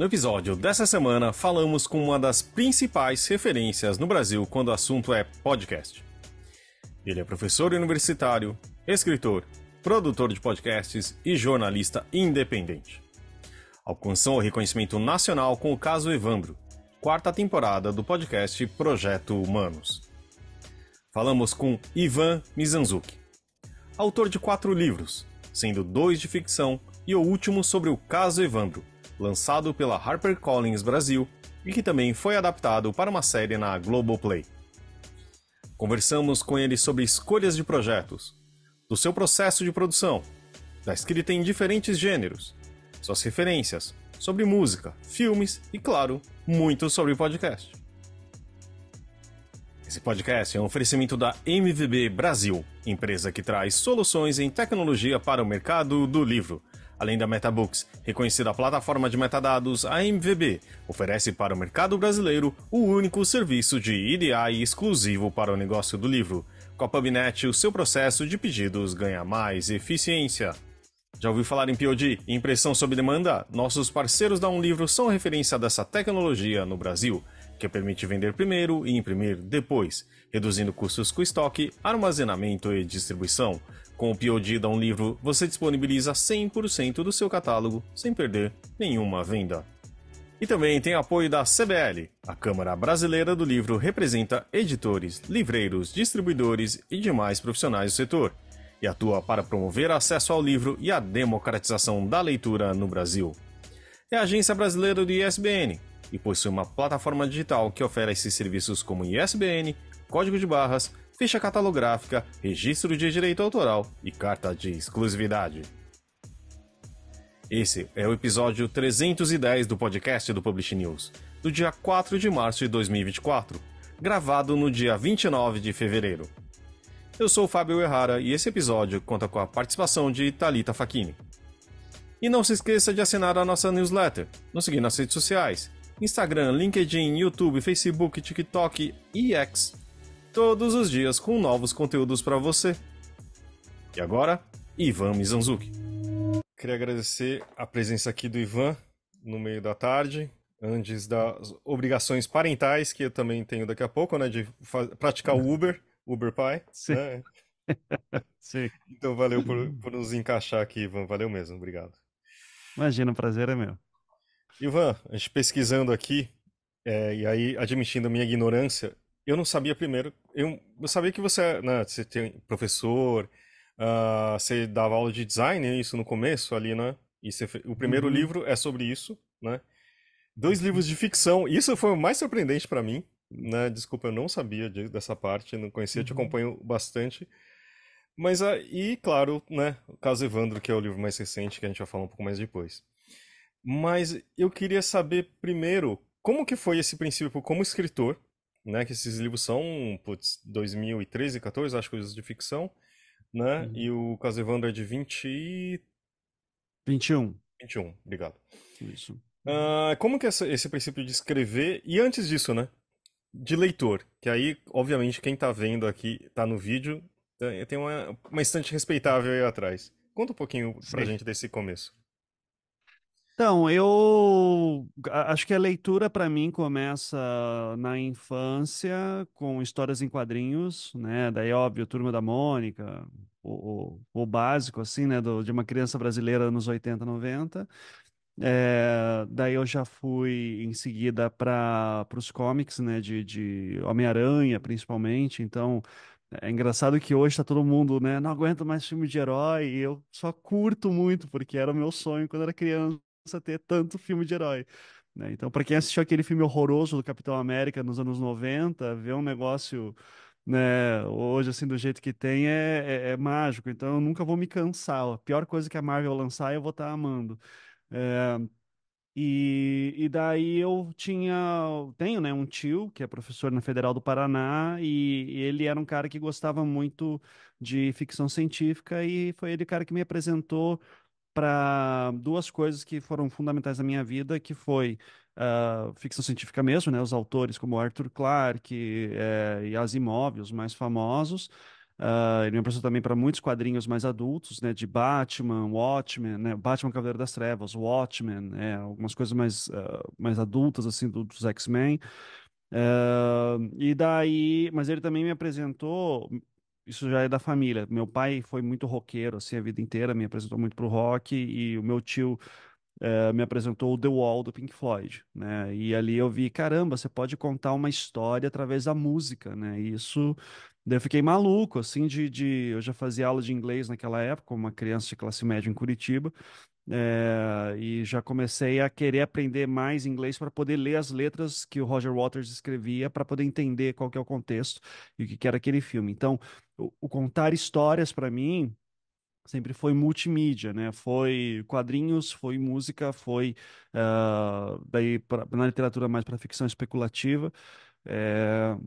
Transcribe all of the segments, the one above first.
episódio dessa semana, falamos com uma das principais referências no Brasil quando o assunto é podcast. Ele é professor universitário, escritor, produtor de podcasts e jornalista independente. Alcançou o reconhecimento nacional com o caso Evandro, quarta temporada do podcast Projeto Humanos. Falamos com Ivan Mizanzuki, autor de 4 livros, sendo 2 de ficção e o último sobre o caso Evandro, lançado pela HarperCollins Brasil e que também foi adaptado para uma série na Globoplay. Conversamos com ele sobre escolhas de projetos, do seu processo de produção, da escrita em diferentes gêneros, suas referências, sobre música, filmes e, claro, muito sobre podcast. Esse podcast é um oferecimento da MVB Brasil, empresa que traz soluções em tecnologia para o mercado do livro. Além da MetaBooks, reconhecida plataforma de metadados, a MVB oferece para o mercado brasileiro o único serviço de EDI exclusivo para o negócio do livro. Com a PubNet, o seu processo de pedidos ganha mais eficiência. Já ouviu falar em POD, impressão sob demanda? Nossos parceiros da Livro são referência dessa tecnologia no Brasil, que permite vender primeiro e imprimir depois, reduzindo custos com estoque, armazenamento e distribuição. Com o POD da Livro, você disponibiliza 100% do seu catálogo, sem perder nenhuma venda. E também tem apoio da CBL. A Câmara Brasileira do Livro representa editores, livreiros, distribuidores e demais profissionais do setor, e atua para promover acesso ao livro e a democratização da leitura no Brasil. É a agência brasileira do ISBN e possui uma plataforma digital que oferece serviços como ISBN, código de barras, ficha catalográfica, registro de direito autoral e carta de exclusividade. Esse é o episódio 310 do podcast do Publish News, do dia 4 de março de 2024, gravado no dia 29 de fevereiro. Eu sou o Fábio Errara e esse episódio conta com a participação de Thalita Facchini. E não se esqueça de assinar a nossa newsletter, nos seguir nas redes sociais, Instagram, LinkedIn, YouTube, Facebook, TikTok e X, todos os dias com novos conteúdos para você. E agora, Ivan Mizanzuki. Queria agradecer a presença aqui do Ivan no meio da tarde, antes das obrigações parentais que eu também tenho daqui a pouco, né, de praticar o Uber Pai. Sim. Né? Sim. Então valeu por nos encaixar aqui, Ivan. Valeu mesmo, obrigado. Imagina, o prazer é meu. Ivan, a gente pesquisando aqui, e aí admitindo a minha ignorância, eu não sabia primeiro, eu sabia que você, né, você tem professor, você dava aula de design, isso no começo ali, né? E o primeiro livro é sobre isso, né? 2 livros de ficção, isso foi o mais surpreendente para mim, né? Desculpa, eu não sabia dessa parte, não conhecia, te acompanho bastante. Mas aí, claro, né, o caso Evandro, que é o livro mais recente, que a gente vai falar um pouco mais depois. Mas eu queria saber primeiro, como que foi esse princípio como escritor, né, que esses livros são, 2013, 14, acho, coisas de ficção, né, e o caso Evandro é de 21. 21, obrigado. Isso. Como que é esse princípio de escrever, e antes disso, né, de leitor, que aí, obviamente, quem tá vendo aqui, tá no vídeo, tem uma estante respeitável aí atrás. Conta um pouquinho pra Sim. gente desse começo. Então, eu acho que a leitura para mim começa na infância com histórias em quadrinhos, né? Daí, óbvio, Turma da Mônica, o básico, assim, né? De uma criança brasileira nos 80, 90. Daí eu já fui em seguida para os comics, né? De Homem-Aranha, principalmente. Então, é engraçado que hoje tá todo mundo, né? Não aguento mais filme de herói. E eu só curto muito, porque era o meu sonho quando era criança ter tanto filme de herói. Né? Então, para quem assistiu aquele filme horroroso do Capitão América nos anos 90, ver um negócio, né, hoje, assim, do jeito que tem é mágico. Então, eu nunca vou me cansar. A pior coisa que a Marvel lançar, eu vou estar amando. É, e daí tenho, né, um tio que é professor na Federal do Paraná e ele era um cara que gostava muito de ficção científica e foi ele o cara que me apresentou para 2 coisas que foram fundamentais na minha vida, que foi ficção científica mesmo, né, os autores como Arthur Clarke e Asimov, os mais famosos, Ele me apresentou também para muitos quadrinhos mais adultos, né, de Batman, Watchmen, né, Batman Cavaleiro das Trevas, Watchmen, né, algumas coisas mais adultas assim dos X-Men. E daí, mas ele também me apresentou, isso já é da família. Meu pai foi muito roqueiro assim a vida inteira, me apresentou muito pro rock e o meu tio me apresentou o The Wall do Pink Floyd, né? E ali eu vi, caramba, você pode contar uma história através da música, né? E isso, daí eu fiquei maluco, assim, eu já fazia aula de inglês naquela época, como uma criança de classe média em Curitiba, e já comecei a querer aprender mais inglês para poder ler as letras que o Roger Waters escrevia, para poder entender qual que é o contexto e o que que era aquele filme. Então, o contar histórias para mim sempre foi multimídia, né? Foi quadrinhos, foi música, foi na literatura mais para ficção especulativa. É,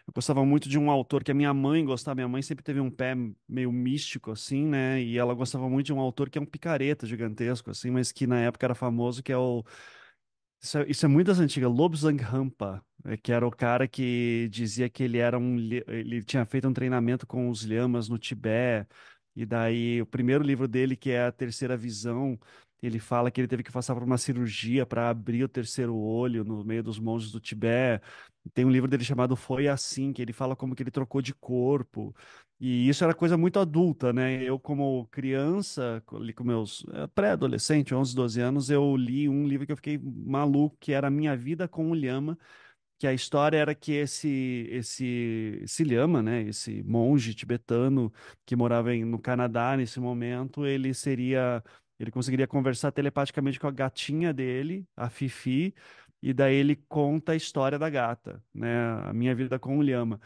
eu gostava muito de um autor que a minha mãe gostava. Minha mãe sempre teve um pé meio místico, assim, né? E ela gostava muito de um autor que é um picareta gigantesco, assim, mas que na época era famoso, que é o isso é muito das antigas, Lobsang Rampa, que era o cara que dizia que ele ele tinha feito um treinamento com os lhamas no Tibete, e daí o primeiro livro dele, que é A Terceira Visão, ele fala que ele teve que passar por uma cirurgia para abrir o terceiro olho no meio dos monges do Tibete. Tem um livro dele chamado Foi Assim, que ele fala como que ele trocou de corpo. E isso era coisa muito adulta, né? Eu, como criança, ali com meus pré-adolescente, 11, 12 anos, eu li um livro que eu fiquei maluco, que era Minha Vida com o Lhama, que a história era que esse lhama, né, esse monge tibetano que morava no Canadá nesse momento, ele conseguiria conversar telepaticamente com a gatinha dele, a Fifi, e daí ele conta a história da gata, né, a minha vida com o lhama.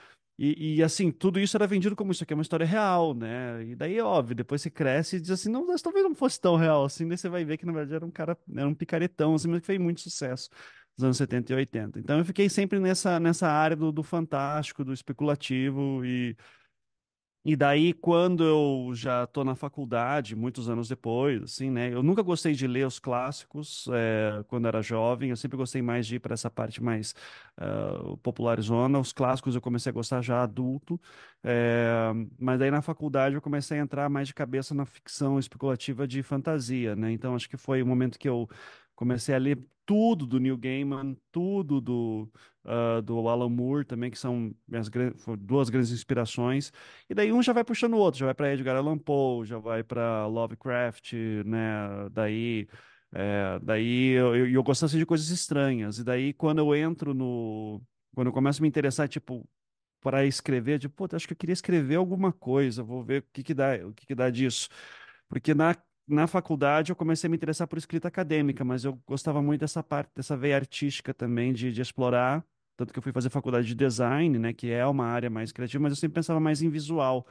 Assim, tudo isso era vendido como isso aqui é uma história real, né? E daí, óbvio, depois você cresce e diz assim, não, mas talvez não fosse tão real assim, daí você vai ver que na verdade era um cara, era um picaretão, assim, mas que fez muito sucesso dos anos 70 e 80. Então eu fiquei sempre nessa área do fantástico, do especulativo e daí, quando eu já estou na faculdade, muitos anos depois, assim, né? Eu nunca gostei de ler os clássicos, quando era jovem. Eu sempre gostei mais de ir para essa parte mais popularizona. Os clássicos eu comecei a gostar já adulto. Mas daí na faculdade eu comecei a entrar mais de cabeça na ficção especulativa de fantasia, né? Então acho que foi o momento que eu comecei a ler tudo do Neil Gaiman, tudo do Alan Moore também, que são foram duas grandes inspirações. E daí um já vai puxando o outro, já vai para Edgar Allan Poe, já vai para Lovecraft, né? Daí eu gosto assim de coisas estranhas. E daí quando eu começo a me interessar, tipo, para escrever, tipo, pô, acho que eu queria escrever alguma coisa, vou ver o que que dá disso. Porque na faculdade eu comecei a me interessar por escrita acadêmica, mas eu gostava muito dessa parte, dessa veia artística também de explorar. Tanto que eu fui fazer faculdade de design, né, que é uma área mais criativa, mas eu sempre pensava mais em visual.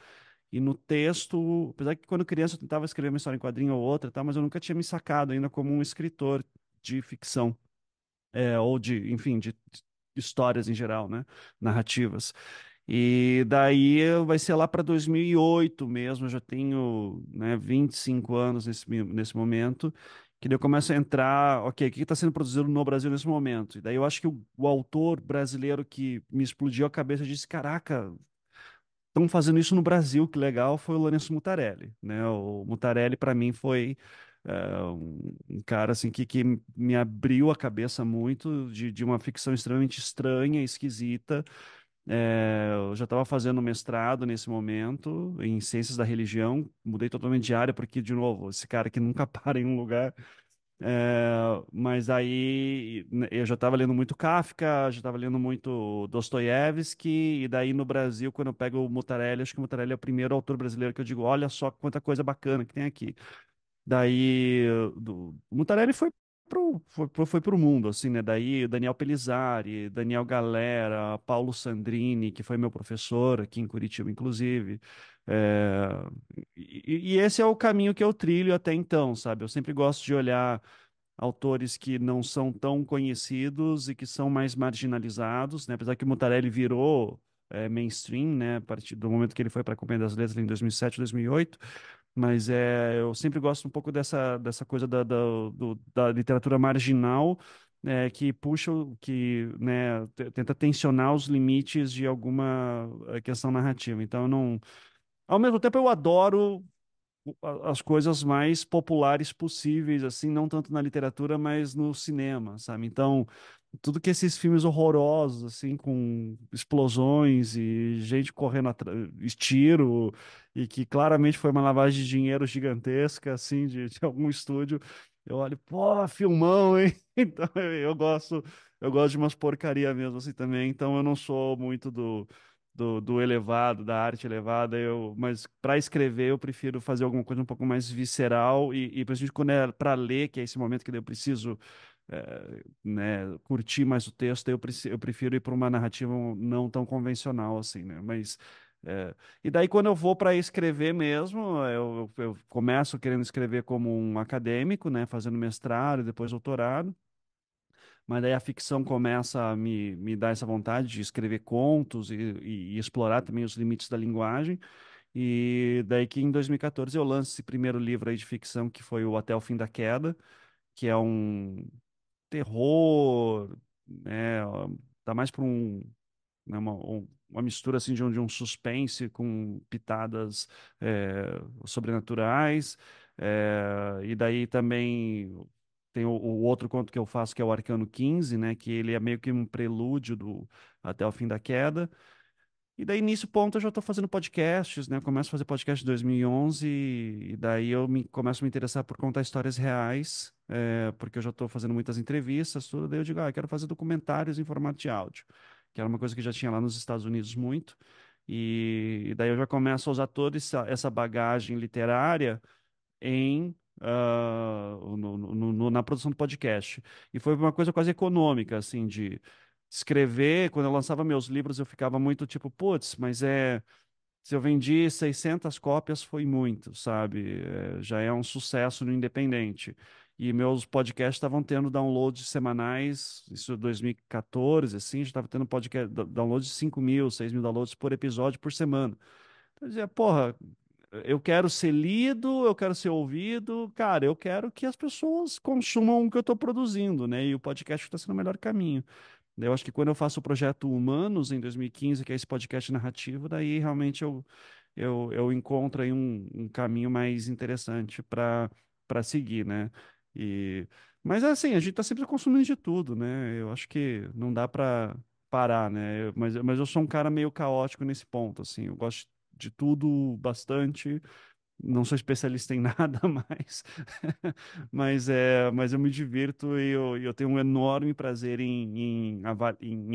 E no texto, apesar que quando criança eu tentava escrever uma história em quadrinho ou outra, tá, mas eu nunca tinha me sacado ainda como um escritor de ficção, ou enfim, de histórias em geral, né, narrativas. E daí vai ser lá para 2008 mesmo, eu já tenho, né, 25 anos nesse momento, que daí eu começo a entrar, ok, o que está sendo produzido no Brasil nesse momento? E daí eu acho que o autor brasileiro que me explodiu a cabeça disse, caraca, estão fazendo isso no Brasil, que legal, foi o Lourenço Mutarelli, né? O Mutarelli para mim foi um cara assim que me abriu a cabeça muito de uma ficção extremamente estranha, esquisita. Eu já estava fazendo mestrado nesse momento em ciências da religião, mudei totalmente de área porque, de novo, esse cara que nunca para em um lugar. Mas aí eu já estava lendo muito Kafka, já estava lendo muito Dostoiévski, e daí no Brasil, quando eu pego o Mutarelli, acho que o Mutarelli é o primeiro autor brasileiro que eu digo, olha só quanta coisa bacana que tem aqui. Daí o Mutarelli foi pro mundo, assim, né? Daí Daniel Pelizari, Daniel Galera, Paulo Sandrini, que foi meu professor aqui em Curitiba, inclusive. É, e esse é o caminho que eu trilho até então, sabe? Eu sempre gosto de olhar autores que não são tão conhecidos e que são mais marginalizados, né? Apesar que o Mutarelli virou mainstream, né? A partir do momento que ele foi para a Companhia das Letras em 2007, 2008. Mas eu sempre gosto um pouco dessa coisa da literatura marginal, que puxa, que, né, tenta tensionar os limites de alguma questão narrativa. Então, eu não. ao mesmo tempo eu adoro as coisas mais populares possíveis, assim, não tanto na literatura, mas no cinema, sabe? Então, tudo que esses filmes horrorosos, assim, com explosões e gente correndo atrás, tiro, e que claramente foi uma lavagem de dinheiro gigantesca, assim, de algum estúdio, eu olho, pô, filmão, hein? Então, eu gosto de umas porcaria mesmo, assim, também, então eu não sou muito do elevado, da arte elevada, mas para escrever eu prefiro fazer alguma coisa um pouco mais visceral e principalmente quando é para ler, que é esse momento que eu preciso né, curtir mais o texto, eu prefiro ir para uma narrativa não tão convencional assim, né? Mas e daí quando eu vou para escrever mesmo, eu começo querendo escrever como um acadêmico, né, fazendo mestrado e depois doutorado. Mas daí a ficção começa a me dar essa vontade de escrever contos e explorar também os limites da linguagem. E daí que em 2014 eu lanço esse primeiro livro aí de ficção, que foi o Até o Fim da Queda, que é um terror, né? Tá mais para né, uma mistura assim de um suspense com pitadas sobrenaturais. E daí também tem o outro conto que eu faço, que é o Arcano 15, né? Que ele é meio que um prelúdio do Até o Fim da Queda. E daí, nisso ponto, eu já estou fazendo podcasts, né? Eu começo a fazer podcast em 2011 e daí começo a me interessar por contar histórias reais, porque eu já estou fazendo muitas entrevistas, tudo. Daí eu digo, eu quero fazer documentários em formato de áudio, que era uma coisa que já tinha lá nos Estados Unidos muito. E daí eu já começo a usar toda essa bagagem literária na produção do podcast. E foi uma coisa quase econômica, assim, de escrever. Quando eu lançava meus livros, eu ficava muito tipo, putz, mas se eu vendi 600 cópias, foi muito, sabe? Já é um sucesso no independente. E meus podcasts estavam tendo downloads semanais, isso em 2014, assim, já estava tendo downloads de 5 mil, 6 mil downloads por episódio por semana. Então, eu dizia, porra, eu quero ser lido, eu quero ser ouvido, cara, eu quero que as pessoas consumam o que eu estou produzindo, né? E o podcast está sendo o melhor caminho. Daí eu acho que quando eu faço o projeto Humanos, em 2015, que é esse podcast narrativo, daí realmente eu encontro aí um caminho mais interessante para seguir, né? E, mas assim, a gente está sempre consumindo de tudo, né? Eu acho que não dá para parar, né? Mas eu sou um cara meio caótico nesse ponto, assim. Eu gosto de tudo bastante. Não sou especialista em nada mais, mas eu me divirto e eu tenho um enorme prazer em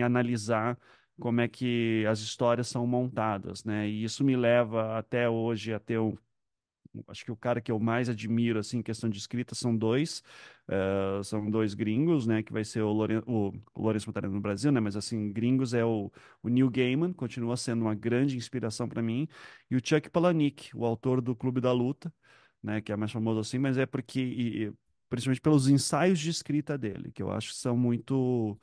analisar como é que as histórias são montadas, né? E isso me leva até hoje a ter acho que o cara que eu mais admiro, assim, em questão de escrita, são dois gringos, né, que vai ser o Lourenço Mutarelli no Brasil, né, mas, assim, gringos é o Neil Gaiman, continua sendo uma grande inspiração para mim, e o Chuck Palahniuk, o autor do Clube da Luta, né, que é mais famoso assim, mas é porque, principalmente pelos ensaios de escrita dele, que eu acho que são muito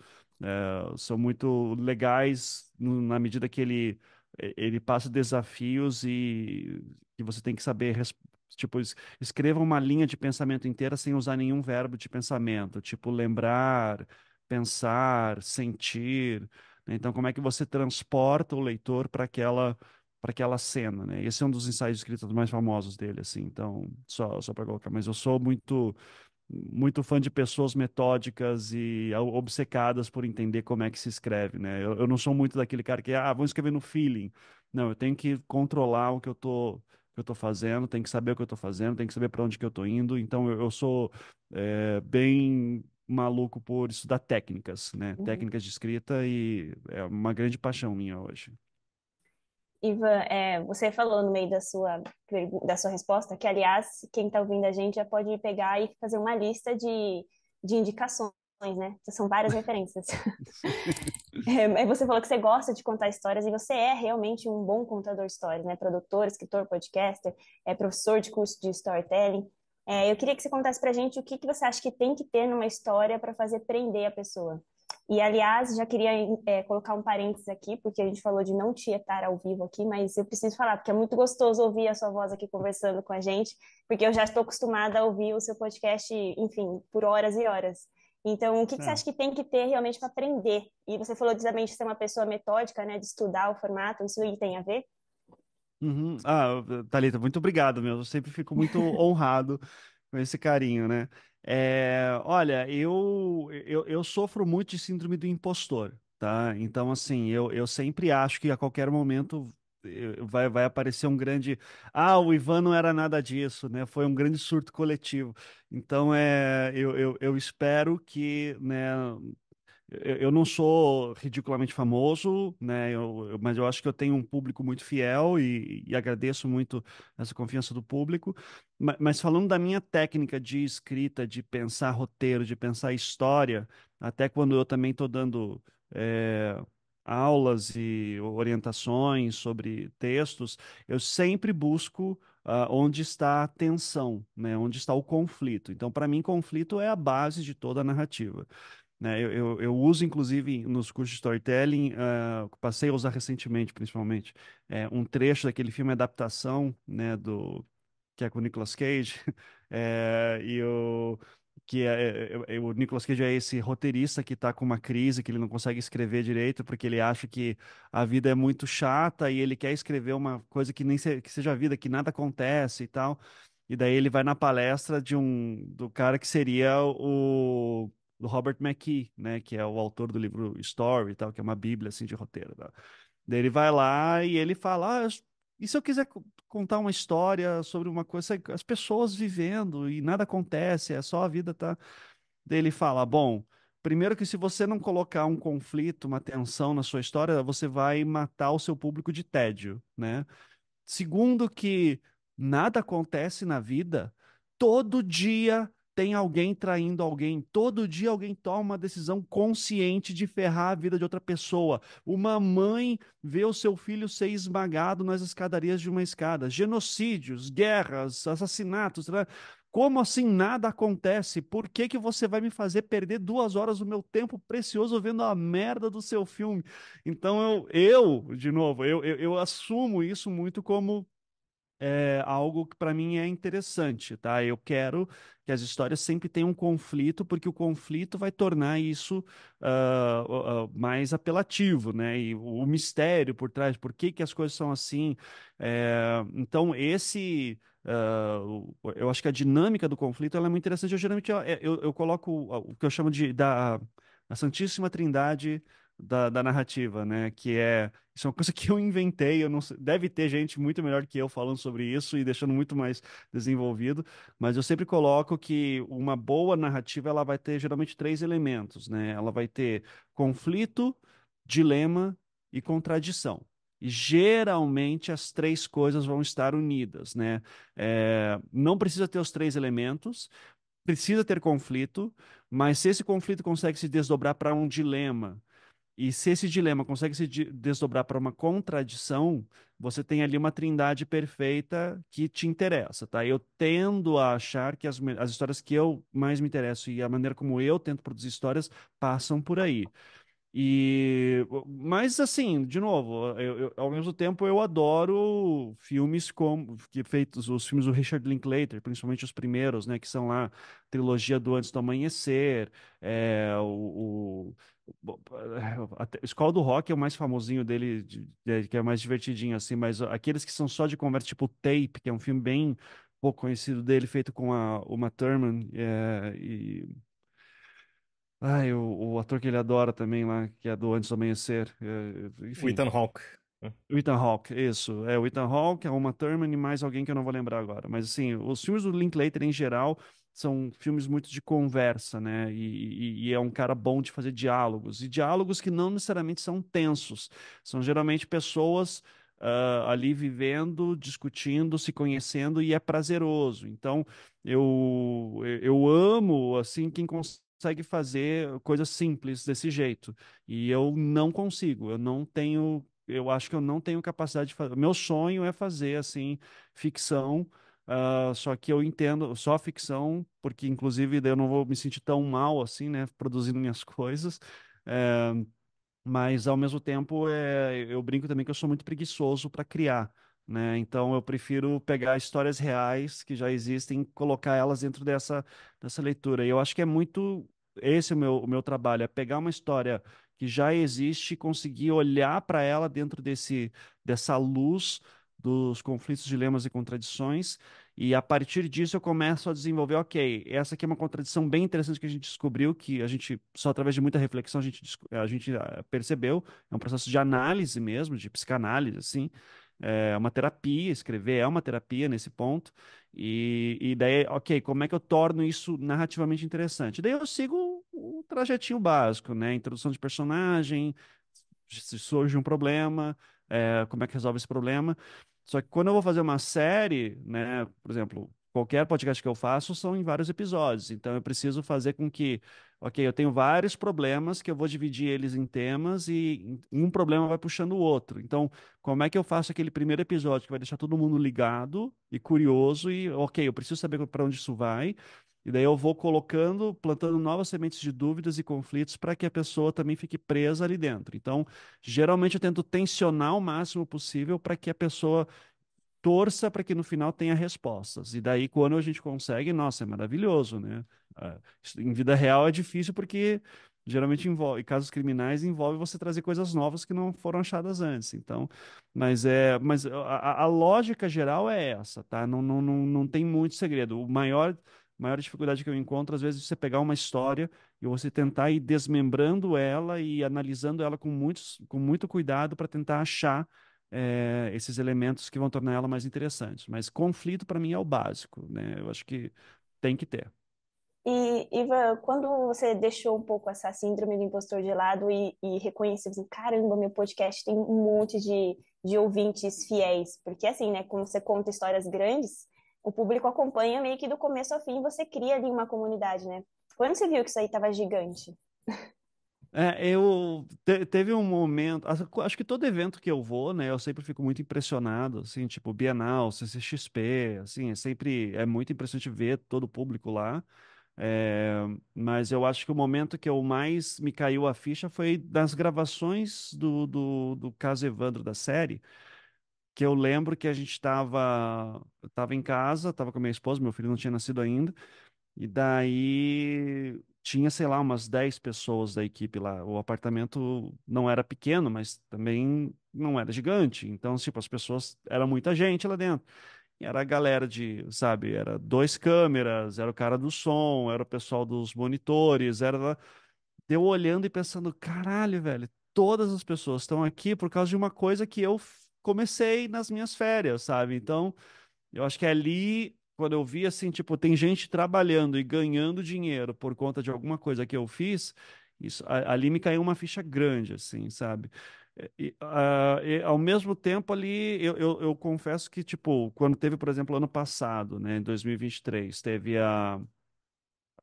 legais na medida que ele passa desafios e que você tem que saber, tipo, escreva uma linha de pensamento inteira sem usar nenhum verbo de pensamento, tipo, lembrar, pensar, sentir, né? Então, como é que você transporta o leitor para aquela cena, né? Esse é um dos ensaios de escrita mais famosos dele, assim. Então, só para colocar, mas eu sou muito fã de pessoas metódicas e obcecadas por entender como é que se escreve, né? Eu não sou muito daquele cara que, vamos escrever no feeling. Não, eu tenho que controlar o que eu tô fazendo, tenho que saber o que eu tô fazendo, tenho que saber para onde que eu tô indo. Então, eu sou bem maluco por estudar técnicas, né? Uhum. Técnicas de escrita e é uma grande paixão minha hoje. Ivan, você falou no meio da sua resposta que, aliás, quem está ouvindo a gente já pode pegar e fazer uma lista de indicações, né? São várias referências. Você falou que você gosta de contar histórias e você é realmente um bom contador de histórias, né? Produtor, escritor, podcaster, professor de curso de storytelling. Eu queria que você contasse pra gente o que que você acha que tem que ter numa história para fazer prender a pessoa. E, aliás, já queria colocar um parênteses aqui, porque a gente falou de não tietar ao vivo aqui, mas eu preciso falar, porque é muito gostoso ouvir a sua voz aqui conversando com a gente, porque eu já estou acostumada a ouvir o seu podcast, enfim, por horas e horas. Então, o que que você É. acha que tem que ter realmente para aprender? E você falou também de ser uma pessoa metódica, né, de estudar o formato, isso aí tem a ver? Uhum. Ah, Thalita, muito obrigado mesmo. Eu sempre fico muito honrado com esse carinho, né? Olha, eu sofro muito de síndrome do impostor, tá? Então, assim, eu sempre acho que a qualquer momento vai aparecer um grande. Ah, o Ivan não era nada disso, né? Foi um grande surto coletivo. Então, eu espero que, né? Eu não sou ridiculamente famoso, né? Mas eu acho que eu tenho um público muito fiel e agradeço muito essa confiança do público. Mas falando da minha técnica de escrita, de pensar roteiro, de pensar história, até quando eu também estou dando é, aulas e orientações sobre textos, eu sempre busco onde está a tensão, né? Onde está o conflito. Então, para mim, conflito é a base de toda a narrativa, né? Eu uso, inclusive, nos cursos de storytelling, passei a usar recentemente, principalmente, um trecho daquele filme adaptação, né, que é com o Nicolas Cage, e o Nicolas Cage é esse roteirista que está com uma crise, que ele não consegue escrever direito, porque ele acha que a vida é muito chata e ele quer escrever uma coisa que nem que seja a vida, que nada acontece e tal. E daí ele vai na palestra do cara que seria o do Robert McKee, né, que é o autor do livro Story e tal, que é uma bíblia assim de roteiro, tá? Daí ele vai lá e ele fala, e se eu quiser contar uma história sobre uma coisa, as pessoas vivendo e nada acontece, é só a vida tá. Daí ele fala, bom, primeiro que se você não colocar um conflito, uma tensão na sua história, você vai matar o seu público de tédio, né? Segundo, que nada acontece na vida, todo dia tem alguém traindo alguém, todo dia alguém toma uma decisão consciente de ferrar a vida de outra pessoa. Uma mãe vê o seu filho ser esmagado nas escadarias de uma escada. Genocídios, guerras, assassinatos, né? Como assim nada acontece? Por que que você vai me fazer perder 2 horas do meu tempo precioso vendo a merda do seu filme? Então de novo, eu assumo isso muito como algo que para mim é interessante, tá? Eu quero que as histórias sempre tenham um conflito, porque o conflito vai tornar isso mais apelativo, né? E o mistério por trás, por que que as coisas são assim. Então, eu acho que a dinâmica do conflito ela é muito interessante. Eu geralmente eu coloco o que eu chamo da a Santíssima Trindade da narrativa, né? Isso é uma coisa que eu inventei, eu não sei, deve ter gente muito melhor que eu falando sobre isso e deixando muito mais desenvolvido, mas eu sempre coloco que uma boa narrativa ela vai ter geralmente três elementos, né? Ela vai ter conflito, dilema e contradição. E geralmente as três coisas vão estar unidas, né? Não precisa ter os três elementos, precisa ter conflito, mas se esse conflito consegue se desdobrar para um dilema, e se esse dilema consegue se desdobrar para uma contradição, você tem ali uma trindade perfeita que te interessa, tá? Eu tendo a achar que as histórias que eu mais me interesso e a maneira como eu tento produzir histórias passam por aí. Mas assim, de novo, ao mesmo tempo eu adoro filmes como que feitos os filmes do Richard Linklater, principalmente os primeiros, né, que são lá a trilogia do Antes do Amanhecer, Escola do Rock é o mais famosinho dele, que é mais divertidinho assim, mas aqueles que são só de conversa, tipo Tape, que é um filme bem pouco conhecido dele, feito com a Uma Thurman, ai, o ator que ele adora também lá, que é do Antes do Amanhecer. O Enfim, Ethan Hawke. o Ethan Hawke, isso. É o Ethan Hawke, a Uma Thurman e mais alguém que eu não vou lembrar agora. Mas, assim, os filmes do Linklater, em geral, são filmes muito de conversa, né? E é um cara bom de fazer diálogos. E diálogos que não necessariamente são tensos. São geralmente pessoas ali vivendo, discutindo, se conhecendo e é prazeroso. Então, eu amo, assim, quem consegue fazer coisas simples desse jeito. E eu não consigo, eu não tenho, eu acho que eu não tenho capacidade de fazer. Meu sonho é fazer assim ficção, só que eu entendo só ficção, porque inclusive daí eu não vou me sentir tão mal assim, né, produzindo minhas coisas. É, mas ao mesmo tempo eu brinco também que eu sou muito preguiçoso para criar, né? Então eu prefiro pegar histórias reais que já existem e colocar elas dentro dessa leitura. E eu acho que é muito esse é o meu trabalho, é pegar uma história que já existe e conseguir olhar para ela dentro dessa luz dos conflitos, dilemas e contradições, e a partir disso eu começo a desenvolver, ok, essa aqui é uma contradição bem interessante que a gente descobriu, que a gente, só através de muita reflexão, a gente percebeu, é um processo de análise mesmo, de psicanálise, assim, é uma terapia, escrever é uma terapia nesse ponto, e daí, ok, como é que eu torno isso narrativamente interessante? Daí eu sigo o trajetinho básico, né? Introdução de personagem, se surge um problema, como é que resolve esse problema. Só que quando eu vou fazer uma série, né, por exemplo, qualquer podcast que eu faço são em vários episódios, então eu preciso fazer com que, ok, eu tenho vários problemas que eu vou dividir eles em temas e um problema vai puxando o outro. Então, como é que eu faço aquele primeiro episódio que vai deixar todo mundo ligado e curioso e, ok, eu preciso saber para onde isso vai. E daí eu vou colocando, plantando novas sementes de dúvidas e conflitos para que a pessoa também fique presa ali dentro. Então, geralmente eu tento tensionar o máximo possível para que a pessoa torça para que no final tenha respostas. E daí, quando a gente consegue, nossa, é maravilhoso, né? Em vida real é difícil porque geralmente envolve, em casos criminais envolve você trazer coisas novas que não foram achadas antes. Então, mas a lógica geral é essa, tá? Não tem muito segredo. Maior dificuldade que eu encontro, às vezes, é você pegar uma história e você tentar ir desmembrando ela e analisando ela com muito cuidado para tentar achar esses elementos que vão tornar ela mais interessante. Mas conflito, para mim, é o básico, né? Eu acho que tem que ter. E, Ivan, quando você deixou um pouco essa síndrome do impostor de lado e reconheceu assim, caramba, meu podcast tem um monte de ouvintes fiéis, porque assim, né, como você conta histórias grandes, o público acompanha meio que do começo ao fim, e você cria ali uma comunidade, né? Quando você viu que isso aí tava gigante? Teve um momento, acho que todo evento que eu vou, né, eu sempre fico muito impressionado, assim, tipo Bienal, CCXP, assim, é muito impressionante ver todo o público lá. É, mas eu acho que o momento que eu mais me caiu a ficha foi das gravações do caso Evandro da série, que eu lembro que a gente tava em casa, tava com a minha esposa, meu filho não tinha nascido ainda, e daí tinha, sei lá, umas 10 pessoas da equipe lá. O apartamento não era pequeno, mas também não era gigante. Então, tipo, as pessoas, era muita gente lá dentro. E era a galera de, sabe, era dois câmeras, era o cara do som, era o pessoal dos monitores, era. Deu olhando e pensando, caralho, velho, todas as pessoas estão aqui por causa de uma coisa que eu comecei nas minhas férias, sabe? Então, eu acho que ali, quando eu vi assim, tipo, tem gente trabalhando e ganhando dinheiro por conta de alguma coisa que eu fiz, ali me caiu uma ficha grande, assim, sabe? E, ao mesmo tempo ali, eu confesso que, tipo, quando teve, por exemplo, ano passado, né, em 2023, teve a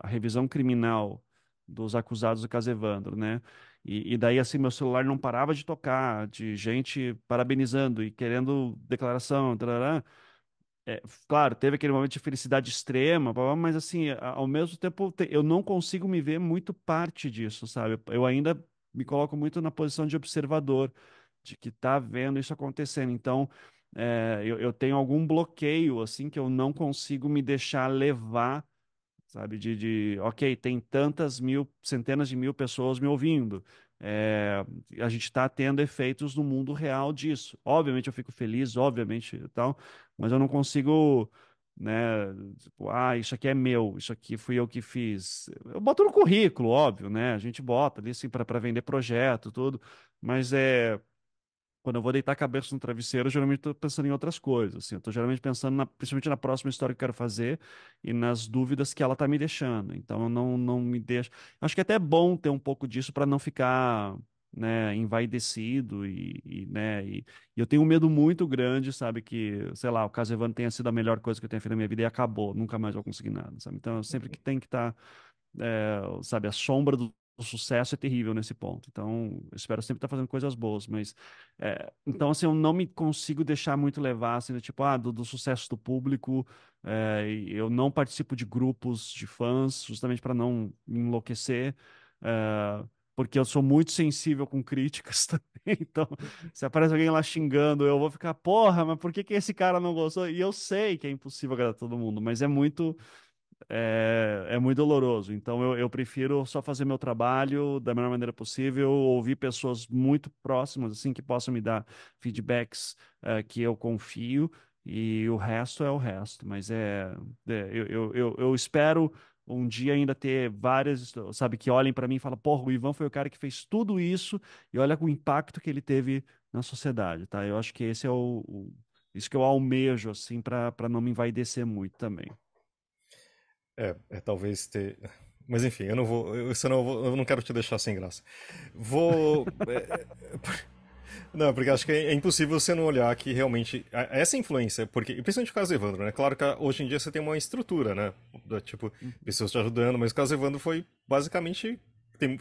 revisão criminal dos acusados do caso Evandro, né? E daí, assim, meu celular não parava de tocar, de gente parabenizando e querendo declaração, tarará. Claro, teve aquele momento de felicidade extrema, blá, blá, mas assim, ao mesmo tempo, eu não consigo me ver muito parte disso, sabe? Eu ainda me coloco muito na posição de observador, de que tá vendo isso acontecendo. Então, eu tenho algum bloqueio, assim, que eu não consigo me deixar levar, sabe? Ok, tem tantas mil, centenas de mil pessoas me ouvindo. É, a gente está tendo efeitos no mundo real disso. Obviamente eu fico feliz, obviamente e tal, mas eu não consigo, né? Tipo, isso aqui é meu, isso aqui fui eu que fiz. Eu boto no currículo, óbvio, né? A gente bota ali assim para vender projeto, tudo, mas quando eu vou deitar a cabeça no travesseiro, eu geralmente estou pensando em outras coisas. Assim, eu estou geralmente pensando principalmente na próxima história que eu quero fazer e nas dúvidas que ela está me deixando. Então, eu não me deixo. Acho que até é bom ter um pouco disso para não ficar, né, envaidecido né, e eu tenho um medo muito grande, sabe, que, sei lá, o caso Evandro tenha sido a melhor coisa que eu tenha feito na minha vida e acabou, nunca mais vou conseguir nada, sabe? Então, eu sempre que tem que estar sabe, a sombra do sucesso é terrível nesse ponto. Então, eu espero sempre estar fazendo coisas boas, mas então assim, eu não me consigo deixar muito levar assim, tipo, do sucesso do público. E eu não participo de grupos de fãs, justamente para não me enlouquecer. Porque eu sou muito sensível com críticas também. Então, se aparece alguém lá xingando, eu vou ficar, porra, mas por que que esse cara não gostou? E eu sei que é impossível agradar todo mundo, mas é muito é muito doloroso. Então eu prefiro só fazer meu trabalho da melhor maneira possível, ouvir pessoas muito próximas, assim, que possam me dar feedbacks que eu confio, e o resto é o resto. Mas eu espero um dia ainda ter várias, sabe, que olhem para mim e falam, porra, o Ivan foi o cara que fez tudo isso e olha o impacto que ele teve na sociedade, tá? Eu acho que esse é isso que eu almejo, assim, para não me envaidecer muito também. Talvez ter. Mas enfim, eu não vou. Eu não quero te deixar sem graça. Vou. Não, porque acho que é impossível você não olhar que realmente essa influência, porque, e principalmente o caso Evandro, né? Claro que hoje em dia você tem uma estrutura, né? Tipo, pessoas te ajudando, mas o caso Evandro foi basicamente.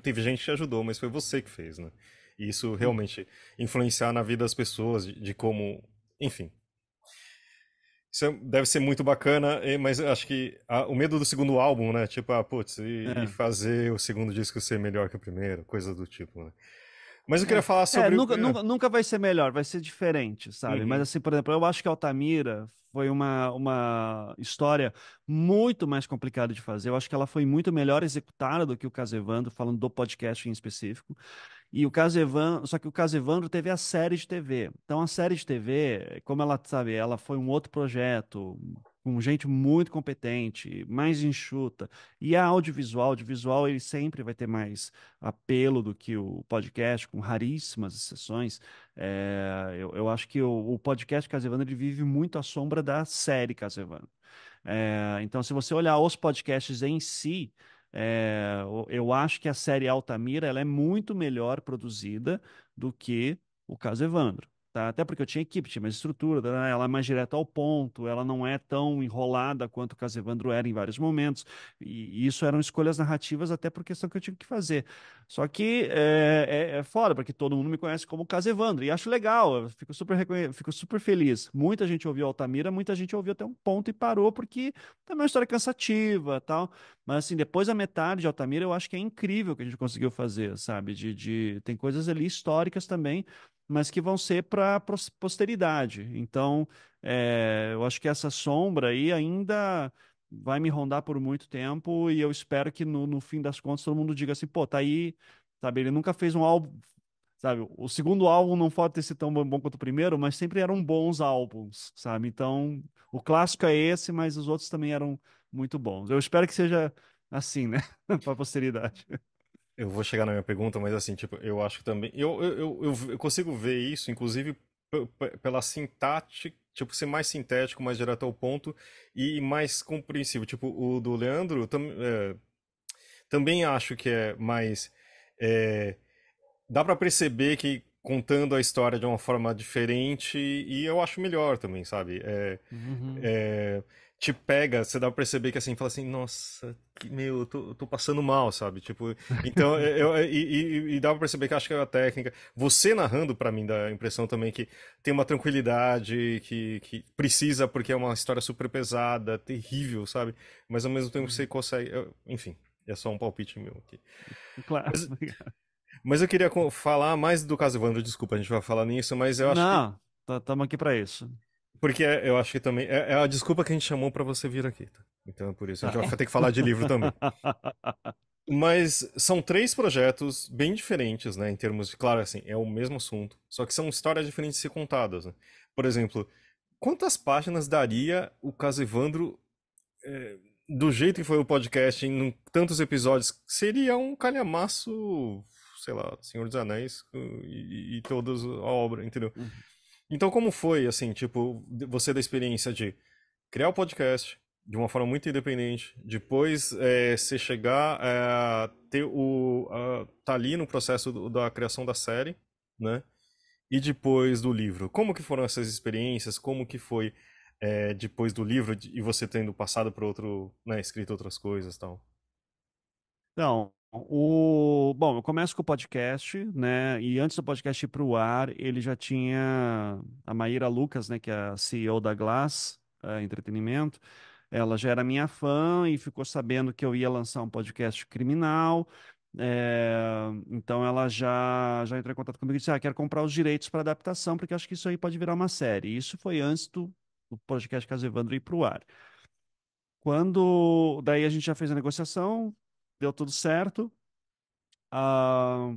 Teve gente que te ajudou, mas foi você que fez, né? E isso realmente influenciar na vida das pessoas, de como. Enfim. Isso deve ser muito bacana, mas eu acho que o medo do segundo álbum, né? Tipo, putz, e É. fazer o segundo disco ser melhor que o primeiro, coisa do tipo, né? Mas eu queria falar sobre. Nunca vai ser melhor, vai ser diferente, sabe? Mas Uhum. assim, por exemplo, eu acho que Altamira foi uma história muito mais complicada de fazer. Eu acho que ela foi muito melhor executada do que o Caso Evandro, falando do podcast em específico. E o caso Evandro, só que o caso Evandro teve a série de TV. Então a série de TV, como ela, sabe, ela foi um outro projeto com gente muito competente, mais enxuta. E a audiovisual ele sempre vai ter mais apelo do que o podcast, com raríssimas exceções. Eu acho que o podcast Caso Evandro ele vive muito à sombra da série Caso Evandro. Então, se você olhar os podcasts em si, eu acho que a série Altamira ela é muito melhor produzida do que o caso Evandro. Tá? Até porque eu tinha equipe, tinha mais estrutura, tá? Ela é mais direta ao ponto, ela não é tão enrolada quanto o caso Evandro era em vários momentos. E isso eram escolhas narrativas até por questão que eu tinha que fazer. Só que é foda, porque todo mundo me conhece como Caso Evandro. E acho legal, eu fico super feliz. Muita gente ouviu Altamira, muita gente ouviu até um ponto e parou, porque também é uma história cansativa tal. Mas assim, depois da metade de Altamira, eu acho que é incrível o que a gente conseguiu fazer, sabe? Tem coisas ali históricas também, mas que vão ser para posteridade. Então, eu acho que essa sombra aí ainda vai me rondar por muito tempo e eu espero que no fim das contas todo mundo diga assim, pô, tá aí, sabe? Ele nunca fez um álbum, sabe? O segundo álbum não pode ter sido tão bom quanto o primeiro, mas sempre eram bons álbuns, sabe? Então, o clássico é esse, mas os outros também eram muito bons. Eu espero que seja assim, né? Para a posteridade. Eu vou chegar na minha pergunta, mas assim, tipo, eu acho que também. Eu consigo ver isso, inclusive, pela sintaxe, tipo, ser mais sintético, mais direto ao ponto e mais compreensível. Tipo, o do Leandro também acho que é mais. é, Dá pra perceber que contando a história de uma forma diferente e eu acho melhor também, sabe? Uhum. É, Te pega, você dá pra perceber que assim, fala assim, nossa, eu tô passando mal, sabe? Tipo, então, e dá pra perceber que acho que é a técnica. Você narrando, pra mim, dá a impressão também que tem uma tranquilidade, que precisa, porque é uma história super pesada, terrível, sabe? Mas ao mesmo tempo você Uhum. consegue. Enfim, é só um palpite meu aqui. Claro. Mas, mas eu queria falar mais do caso Evandro, desculpa, a gente vai falar nisso, mas eu acho que. Não, estamos aqui para isso. Porque eu acho que também. É a desculpa que a gente chamou pra você vir aqui, tá? Então é por isso. A gente Tá. vai ter que falar de livro também. Mas são três projetos bem diferentes, né? Em termos de. Claro, assim, é o mesmo assunto. Só que são histórias diferentes de ser contadas, né? Por exemplo, quantas páginas daria o caso Evandro do jeito que foi o podcast em tantos episódios? Seria um calhamaço, sei lá, Senhor dos Anéis e toda a obra, entendeu? Uhum. Então, como foi, assim, tipo, você da experiência de criar o podcast de uma forma muito independente, depois você chegar a ter tá ali no processo da criação da série, né? E depois do livro. Como que foram essas experiências? Como que foi depois do livro e você tendo passado por outro, né, escrito outras coisas e tal? Então, bom, eu começo com o podcast, né? E antes do podcast ir para o ar, ele já tinha a Maíra Lucas, né? Que é a CEO da Glass Entretenimento. Ela já era minha fã e ficou sabendo que eu ia lançar um podcast criminal. Então ela já entrou em contato comigo e disse: quero comprar os direitos para adaptação, porque acho que isso aí pode virar uma série. Isso foi antes do podcast Caso Evandro ir para o ar. Daí a gente já fez a negociação, deu tudo certo. Ah,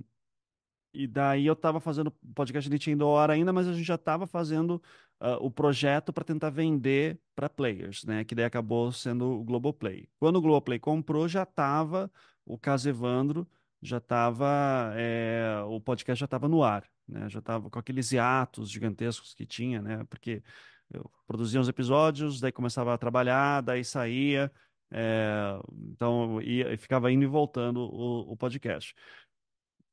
e daí eu estava fazendo o podcast, não tinha ido ao ar ainda, mas a gente já estava fazendo o projeto para tentar vender para players, né? Que daí acabou sendo o Globoplay. Quando o Globoplay comprou, já estava o Caso Evandro, já estava o podcast já estava no ar, né? Já estava com aqueles hiatos gigantescos que tinha, né? Porque eu produzia os episódios, daí começava a trabalhar, daí saía, então ficava indo e voltando o podcast.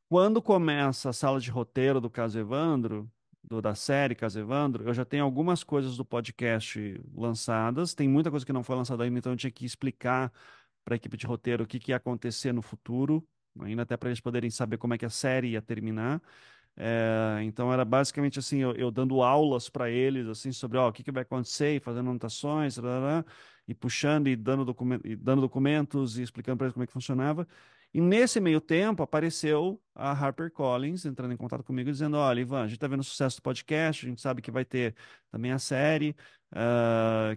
Quando começa a sala de roteiro do Caso Evandro, da série Caso Evandro, eu já tenho algumas coisas do podcast lançadas. Tem muita coisa que não foi lançada ainda, então eu tinha que explicar para a equipe de roteiro o que, que ia acontecer no futuro, ainda até para eles poderem saber como é que a série ia terminar. Então era basicamente assim, eu dando aulas para eles assim sobre ó, o que, que vai acontecer, e fazendo anotações, tarará, e puxando e dando documentos e explicando para eles como é que funcionava. E nesse meio tempo apareceu a HarperCollins entrando em contato comigo dizendo, olha, Ivan, a gente está vendo o sucesso do podcast, a gente sabe que vai ter também a série,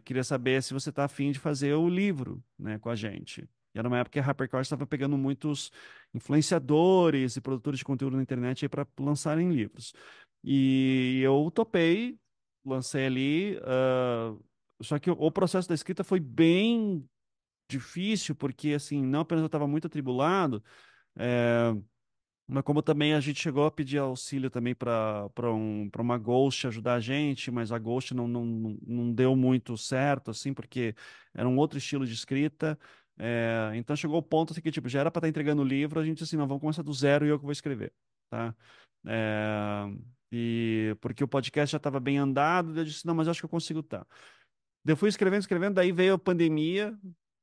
queria saber se você está afim de fazer o livro, né, com a gente. E era uma época que a HarperCollins estava pegando muitos influenciadores e produtores de conteúdo na internet para lançarem livros. E eu topei, lancei ali, só que o processo da escrita foi bem difícil, porque assim, não apenas eu estava muito atribulado, é, mas como também a gente chegou a pedir auxílio também para uma Ghost ajudar a gente, mas a Ghost não deu muito certo, assim, porque era um outro estilo de escrita. Então chegou o ponto assim, que tipo, já era para estar entregando o livro, a gente disse assim, não, vamos começar do zero e eu que vou escrever, tá? É, e porque o podcast já estava bem andado, eu disse, não, mas eu acho que eu consigo tá. Eu fui escrevendo, escrevendo, daí veio a pandemia,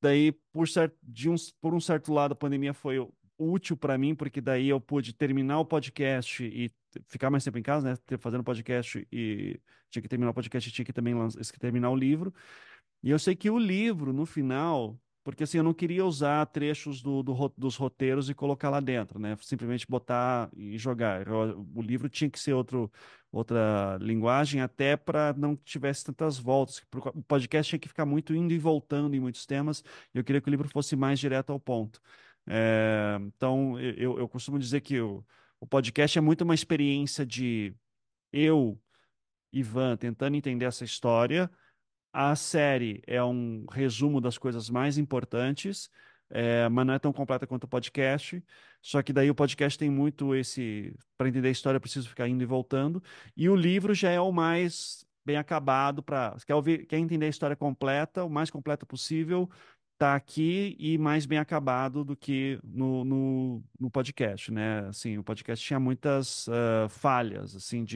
daí por um certo lado a pandemia foi útil para mim, porque daí eu pude terminar o podcast e ficar mais tempo em casa, né, fazendo podcast e tinha que terminar o podcast e tinha que também terminar o livro. E eu sei que o livro, no final, porque assim, eu não queria usar trechos dos roteiros e colocar lá dentro, né? Simplesmente botar e jogar. O livro tinha que ser outra linguagem, até para não tivesse tantas voltas. O podcast tinha que ficar muito indo e voltando em muitos temas, e eu queria que o livro fosse mais direto ao ponto. Então, eu costumo dizer que o podcast é muito uma experiência de eu, Ivan, tentando entender essa história. A série é um resumo das coisas mais importantes, mas não é tão completa quanto o podcast. Só que daí o podcast tem muito esse. Para entender a história, eu preciso ficar indo e voltando. E o livro já é o mais bem acabado para. Quer entender a história completa, o mais completa possível, tá aqui e mais bem acabado do que no podcast, né? Assim, o podcast tinha muitas falhas, assim,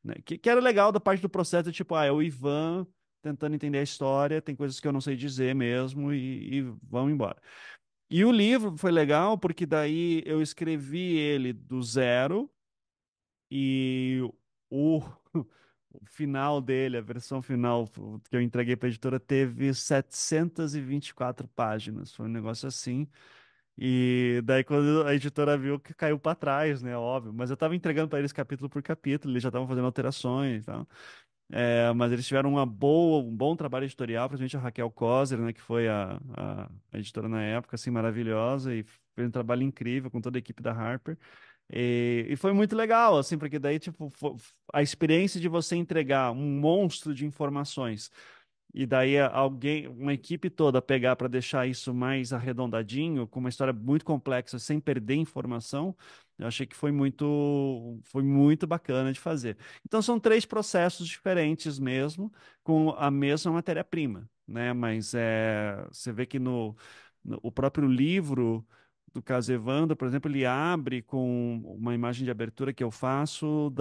né, que era legal da parte do processo, tipo, é o Ivan tentando entender a história, tem coisas que eu não sei dizer mesmo e vão embora. E o livro foi legal porque daí eu escrevi ele do zero e o, o final dele, a versão final que eu entreguei para a editora, teve 724 páginas. Foi um negócio assim. E daí, quando a editora viu que caiu para trás, né? Óbvio. Mas eu estava entregando para eles capítulo por capítulo, eles já estavam fazendo alterações e tal. Mas eles tiveram um bom trabalho editorial, principalmente a Raquel Koser, né, que foi a editora na época, assim, maravilhosa, e fez um trabalho incrível com toda a equipe da Harper. E foi muito legal, assim, porque daí, tipo, a experiência de você entregar um monstro de informações e daí alguém, uma equipe toda pegar para deixar isso mais arredondadinho, com uma história muito complexa, sem perder informação, eu achei que foi muito bacana de fazer. Então são três processos diferentes mesmo, com a mesma matéria-prima, né? Mas você vê que no o próprio livro do caso Evandro, por exemplo, ele abre com uma imagem de abertura que eu faço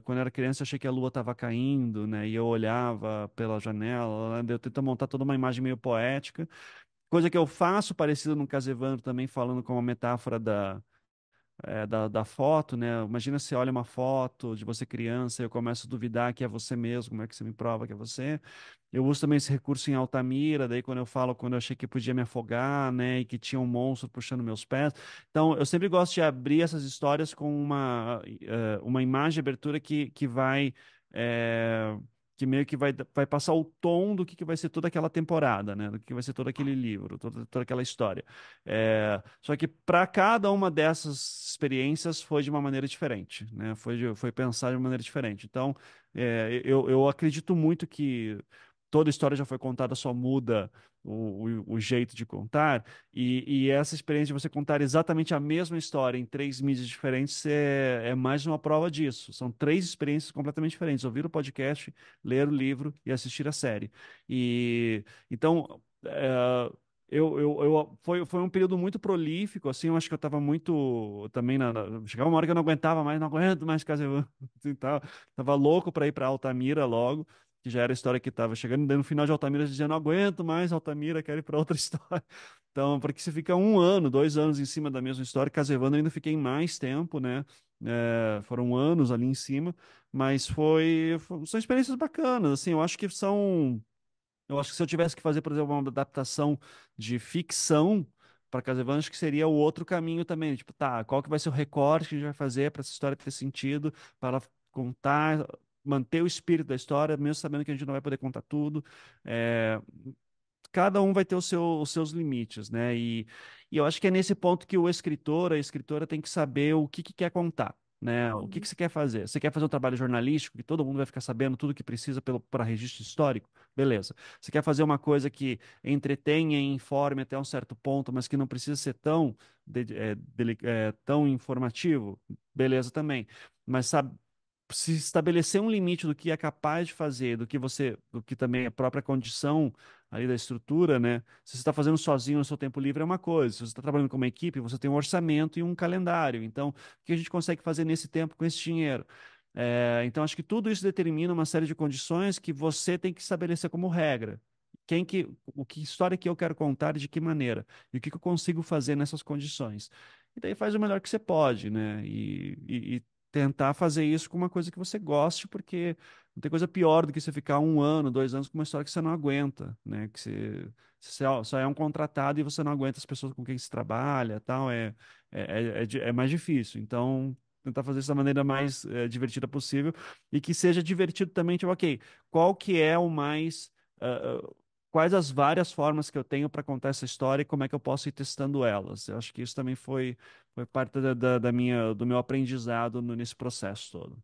quando eu era criança, eu achei que a lua estava caindo, né? E eu olhava pela janela, eu tento montar toda uma imagem meio poética, coisa que eu faço parecido no caso Evandro também, falando com uma metáfora da foto, né? Imagina você olha uma foto de você criança e eu começo a duvidar que é você mesmo, como é que você me prova que é você? Eu uso também esse recurso em Altamira, daí quando eu achei que podia me afogar, né, e que tinha um monstro puxando meus pés. Então, eu sempre gosto de abrir essas histórias com uma imagem de abertura que vai, que meio que vai passar o tom do que vai ser toda aquela temporada, né? Do que vai ser todo aquele livro, toda aquela história. Só que para cada uma dessas experiências foi de uma maneira diferente, né? Foi pensar de uma maneira diferente. Então, eu acredito muito que toda história já foi contada, só muda o jeito de contar. E essa experiência de você contar exatamente a mesma história em três mídias diferentes é mais uma prova disso. São três experiências completamente diferentes: ouvir o podcast, ler o livro e assistir a série. E então. Foi um período muito prolífico, assim, eu acho que eu estava muito também chegava uma hora que eu não aguentava mais, não aguento mais Castlevania e tal. Tava louco para ir para Altamira logo, que já era a história que estava chegando, e daí no final de Altamira dizendo, não aguento mais Altamira, quero ir para outra história. Então, porque você fica um ano, 2 anos em cima da mesma história, Castlevania eu ainda fiquei mais tempo, né? Foram anos ali em cima, mas são experiências bacanas, assim, eu acho que se eu tivesse que fazer, por exemplo, uma adaptação de ficção para Castlevania, acho que seria o outro caminho também. Tipo, tá, qual que vai ser o recorte que a gente vai fazer para essa história ter sentido, para ela contar, manter o espírito da história, mesmo sabendo que a gente não vai poder contar tudo. É, cada um vai ter os seus limites, né? E eu acho que é nesse ponto que o escritor, a escritora tem que saber o que quer contar. Né? O que Uhum. você quer fazer? Você quer fazer um trabalho jornalístico que todo mundo vai ficar sabendo tudo que precisa para registro histórico? Beleza. Você quer fazer uma coisa que entretenha e informe até um certo ponto, mas que não precisa ser tão informativo? Beleza também. Mas sabe, se estabelecer um limite do que é capaz de fazer, do que também é a própria condição ali da estrutura, né? Se você está fazendo sozinho no seu tempo livre é uma coisa, se você está trabalhando com uma equipe, você tem um orçamento e um calendário. Então, o que a gente consegue fazer nesse tempo com esse dinheiro? Então, acho que tudo isso determina uma série de condições que você tem que estabelecer como regra. O que história que eu quero contar e de que maneira? E o que eu consigo fazer nessas condições? E daí faz o melhor que você pode, né? E tentar fazer isso com uma coisa que você goste, porque não tem coisa pior do que você ficar 1 ano, 2 anos com uma história que você não aguenta, né? Você só é um contratado e você não aguenta as pessoas com quem se trabalha, tal, é mais difícil. Então, tentar fazer isso da maneira mais divertida possível e que seja divertido também, tipo, ok, qual que é o mais quais as várias formas que eu tenho para contar essa história e como é que eu posso ir testando elas. Eu acho que isso também foi parte do meu aprendizado nesse processo todo.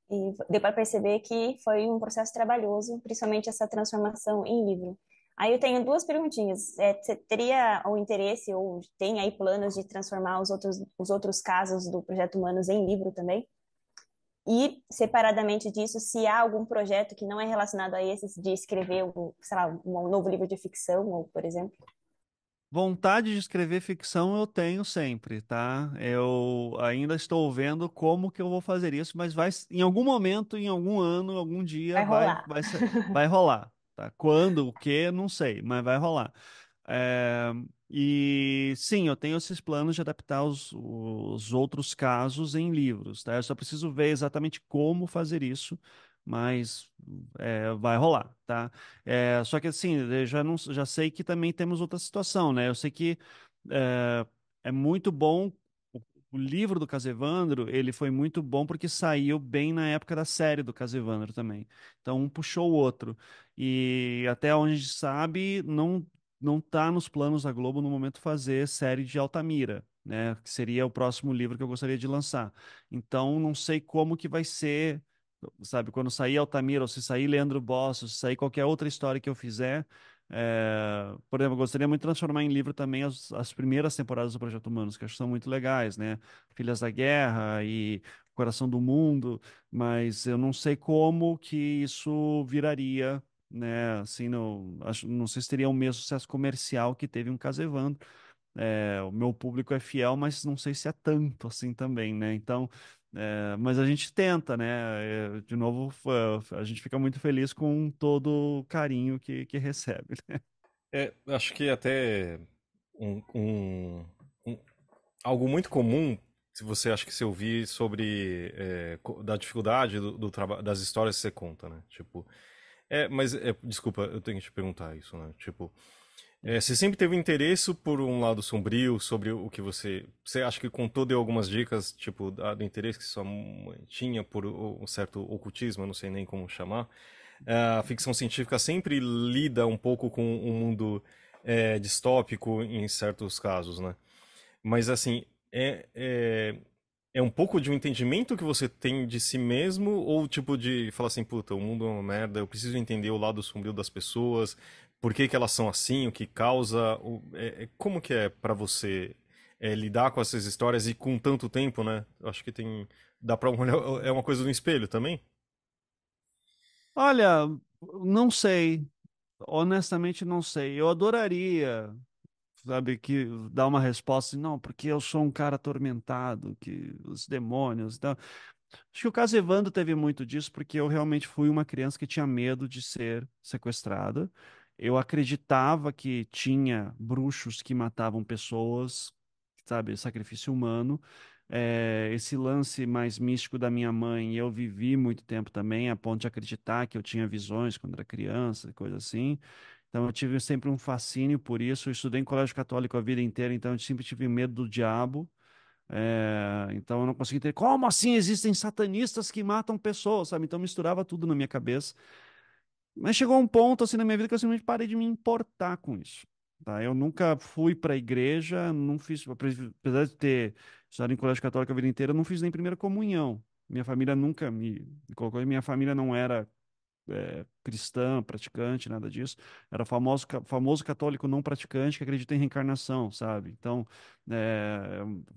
E deu para perceber que foi um processo trabalhoso, principalmente essa transformação em livro. Aí eu tenho duas perguntinhas. Você teria o interesse ou tem aí planos de transformar os outros casos do Projeto Humanos em livro também? E, separadamente disso, se há algum projeto que não é relacionado a esses de escrever, sei lá, um novo livro de ficção, ou, por exemplo? Vontade de escrever ficção eu tenho sempre, tá? Eu ainda estou vendo como que eu vou fazer isso, mas em algum momento, em algum ano, algum dia Vai rolar. vai rolar, tá? Quando, o quê, não sei, mas vai rolar. É, e sim, eu tenho esses planos de adaptar os outros casos em livros, tá? Eu só preciso ver exatamente como fazer isso, mas vai rolar, tá? Só que assim, eu já não, já sei que também temos outra situação, né? Eu sei que é, é muito bom. O livro do Casevandro, ele foi muito bom porque saiu bem na época da série do Casevandro também. Então, um puxou o outro. E até onde a gente sabe, não tá nos planos da Globo no momento fazer série de Altamira, né? Que seria o próximo livro que eu gostaria de lançar. Então, não sei como que vai ser, sabe? Quando sair Altamira, ou se sair Leandro Boss, ou se sair qualquer outra história que eu fizer. Por exemplo, eu gostaria muito de transformar em livro também as primeiras temporadas do Projeto Humanos, que eu acho que são muito legais, né? Filhas da Guerra e Coração do Mundo, mas eu não sei como que isso viraria, né? Assim, não sei se teria o mesmo sucesso comercial que teve um Casa Evandro. O meu público é fiel, mas não sei se é tanto assim também, né? Então, mas a gente tenta, né? De novo, a gente fica muito feliz com todo o carinho que recebe. Acho que até um, um- um- algo muito comum, se você acha que você ouvir sobre da dificuldade das histórias que você conta, né? Tipo, mas desculpa, eu tenho que te perguntar isso, né? Tipo, você sempre teve interesse por um lado sombrio sobre o que você acha que contou, deu algumas dicas, tipo, do interesse que sua mãe tinha por um certo ocultismo, eu não sei nem como chamar. A ficção científica sempre lida um pouco com um mundo distópico em certos casos, né? Mas assim, é um pouco de um entendimento que você tem de si mesmo, ou tipo de falar assim, puta, o mundo é uma merda, eu preciso entender o lado sombrio das pessoas, por que que elas são assim, o que causa, como que é pra você lidar com essas histórias e com tanto tempo, né? Eu acho que dá pra olhar, é uma coisa do espelho também? Olha, não sei. Honestamente, não sei. Eu adoraria, sabe, que dar uma resposta, assim, não, porque eu sou um cara atormentado, que os demônios. Então, acho que o caso Evandro teve muito disso, porque eu realmente fui uma criança que tinha medo de ser sequestrada. Eu acreditava que tinha bruxos que matavam pessoas, sabe, sacrifício humano. Esse lance mais místico da minha mãe, eu vivi muito tempo também, a ponto de acreditar que eu tinha visões quando era criança, coisa assim. Então eu tive sempre um fascínio por isso. Eu estudei em colégio católico a vida inteira, então eu sempre tive medo do diabo. Então eu não conseguia entender como assim existem satanistas que matam pessoas, sabe? Então misturava tudo na minha cabeça. Mas chegou um ponto assim na minha vida que eu simplesmente parei de me importar com isso. Tá? Eu nunca fui para a igreja, não fiz, apesar de ter estudado em colégio católico a vida inteira, eu não fiz nem primeira comunhão. Minha família nunca me colocou, e minha família não era cristã, praticante, nada disso. Era famoso católico não praticante que acredita em reencarnação, sabe? Então,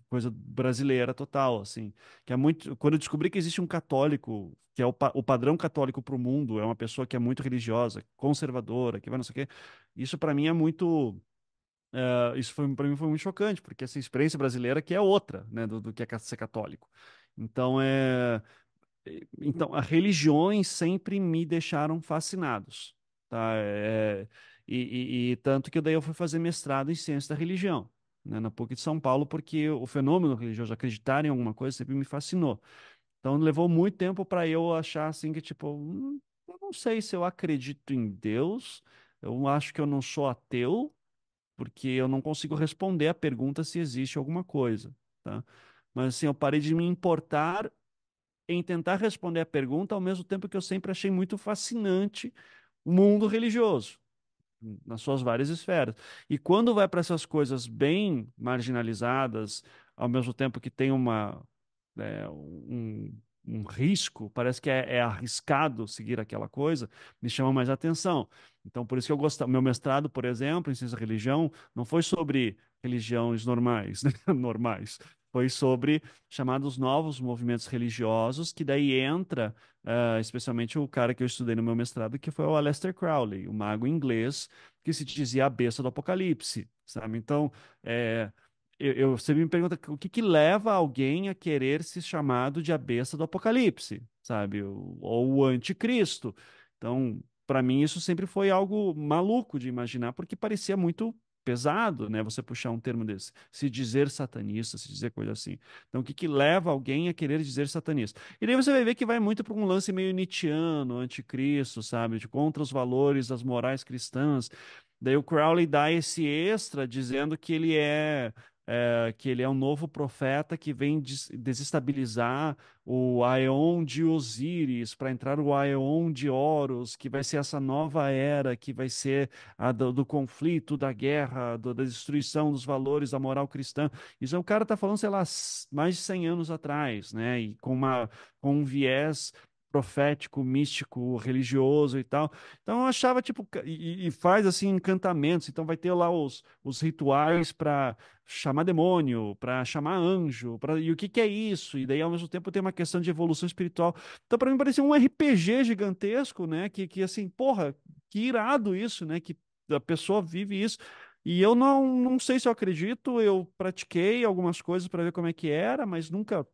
coisa brasileira total, assim. Que é muito. Quando eu descobri que existe um católico, que é o padrão católico para o mundo, é uma pessoa que é muito religiosa, conservadora, que vai não sei o quê, isso para mim é muito. Isso foi para mim foi muito chocante, porque essa experiência brasileira que é outra, né, do que é ser católico. Então, as religiões sempre me deixaram fascinados, tá? E tanto que daí eu fui fazer mestrado em ciência da religião, né, na PUC de São Paulo, porque o fenômeno religioso, acreditar em alguma coisa, sempre me fascinou. Então levou muito tempo para eu achar assim que tipo, eu não sei se eu acredito em Deus, eu acho que eu não sou ateu, porque eu não consigo responder a pergunta se existe alguma coisa, tá? Mas assim, eu parei de me importar em tentar responder a pergunta, ao mesmo tempo que eu sempre achei muito fascinante o mundo religioso, nas suas várias esferas. E quando vai para essas coisas bem marginalizadas, ao mesmo tempo que tem um risco, parece que é arriscado seguir aquela coisa, me chama mais atenção. Então, por isso que eu gosto. Meu mestrado, por exemplo, em ciência da religião, não foi sobre religiões normais, né? Normais. Foi sobre chamados novos movimentos religiosos, que daí entra, especialmente o cara que eu estudei no meu mestrado, que foi o Aleister Crowley, o mago inglês, que se dizia a besta do Apocalipse, sabe? Então, é, você me pergunta o que que leva alguém a querer ser chamado de a besta do Apocalipse, sabe? Ou o anticristo. Então, para mim, isso sempre foi algo maluco de imaginar, porque parecia muito pesado, né? Você puxar um termo desse, se dizer satanista, se dizer coisa assim. Então, o que que leva alguém a querer dizer satanista? E daí você vai ver que vai muito para um lance meio nietzschiano, anticristo, sabe? De contra os valores das morais cristãs. Daí o Crowley dá esse extra dizendo que ele é um novo profeta que vem desestabilizar o Aeon de Osíris para entrar o Aeon de Horus, que vai ser essa nova era, que vai ser a do conflito, da guerra, da destruição dos valores da moral cristã. Isso o cara está falando, sei lá, mais de 100 anos atrás, né? E com um viés profético, místico, religioso e tal. Então eu achava, tipo, e faz assim encantamentos, então vai ter lá os rituais para chamar demônio, para chamar anjo, e o que que é isso? E daí ao mesmo tempo tem uma questão de evolução espiritual. Então para mim parecia um RPG gigantesco, né? Que assim, porra, que irado isso, né? Que a pessoa vive isso. E eu não sei se eu acredito, eu pratiquei algumas coisas para ver como é que era, mas nunca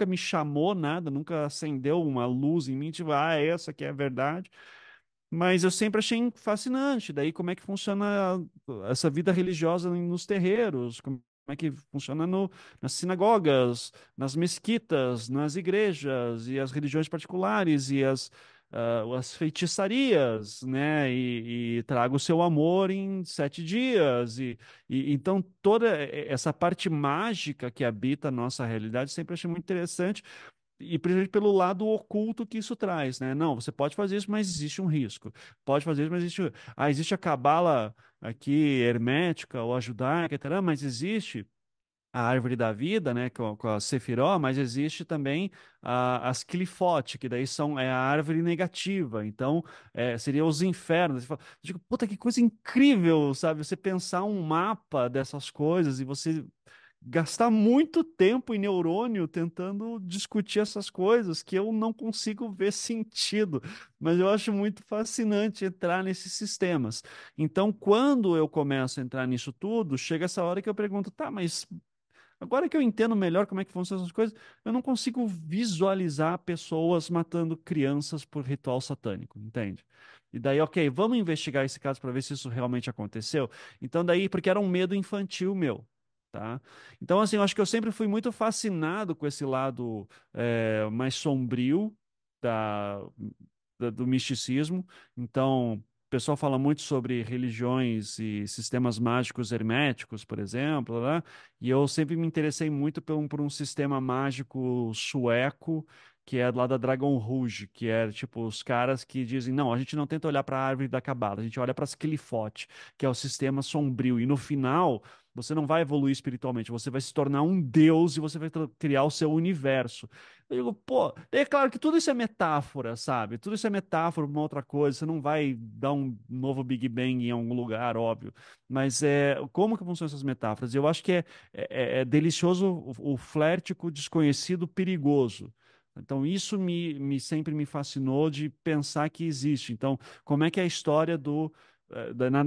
me chamou nada, nunca acendeu uma luz em mim, tipo, essa aqui é a verdade. Mas eu sempre achei fascinante. Daí, como é que funciona essa vida religiosa nos terreiros? Como é que funciona nas sinagogas, nas mesquitas, nas igrejas, e as religiões particulares, e as feitiçarias, né? E traga o seu amor em 7 dias. Então, toda essa parte mágica que habita a nossa realidade sempre achei muito interessante. e principalmente pelo lado oculto que isso traz, né? Não, você pode fazer isso, mas existe um risco. Pode fazer isso, mas existe. Ah, existe a cabala aqui hermética ou a judaica, etc., mas existe a árvore da vida, né, com a Sefiró, mas existe também as Clifote, que daí é a árvore negativa. Então, seria os infernos. Eu digo, puta, que coisa incrível, sabe? Você pensar um mapa dessas coisas e você gastar muito tempo e neurônio tentando discutir essas coisas que eu não consigo ver sentido, mas eu acho muito fascinante entrar nesses sistemas. Então, quando eu começo a entrar nisso tudo, chega essa hora que eu pergunto, tá, mas agora que eu entendo melhor como é que funcionam essas coisas, eu não consigo visualizar pessoas matando crianças por ritual satânico, entende? E daí, ok, vamos investigar esse caso para ver se isso realmente aconteceu. Então, daí, porque era um medo infantil meu, tá? Então, assim, eu acho que eu sempre fui muito fascinado com esse lado mais sombrio da, do misticismo. Então, o pessoal fala muito sobre religiões e sistemas mágicos herméticos, por exemplo, né? E eu sempre me interessei muito por um sistema mágico sueco, que é lá da Dragon Rouge, que é tipo os caras que dizem: não, a gente não tenta olhar para a árvore da cabala, a gente olha para as Qliphotht, que é o sistema sombrio. E no final, você não vai evoluir espiritualmente, você vai se tornar um deus e você vai criar o seu universo. Eu digo, pô, é claro que tudo isso é metáfora, sabe? Tudo isso é metáfora para uma outra coisa. Você não vai dar um novo Big Bang em algum lugar, óbvio. Mas como que funcionam essas metáforas? Eu acho que é delicioso o flerte com o desconhecido perigoso. Então, isso sempre me fascinou de pensar que existe. Então, como é que é a história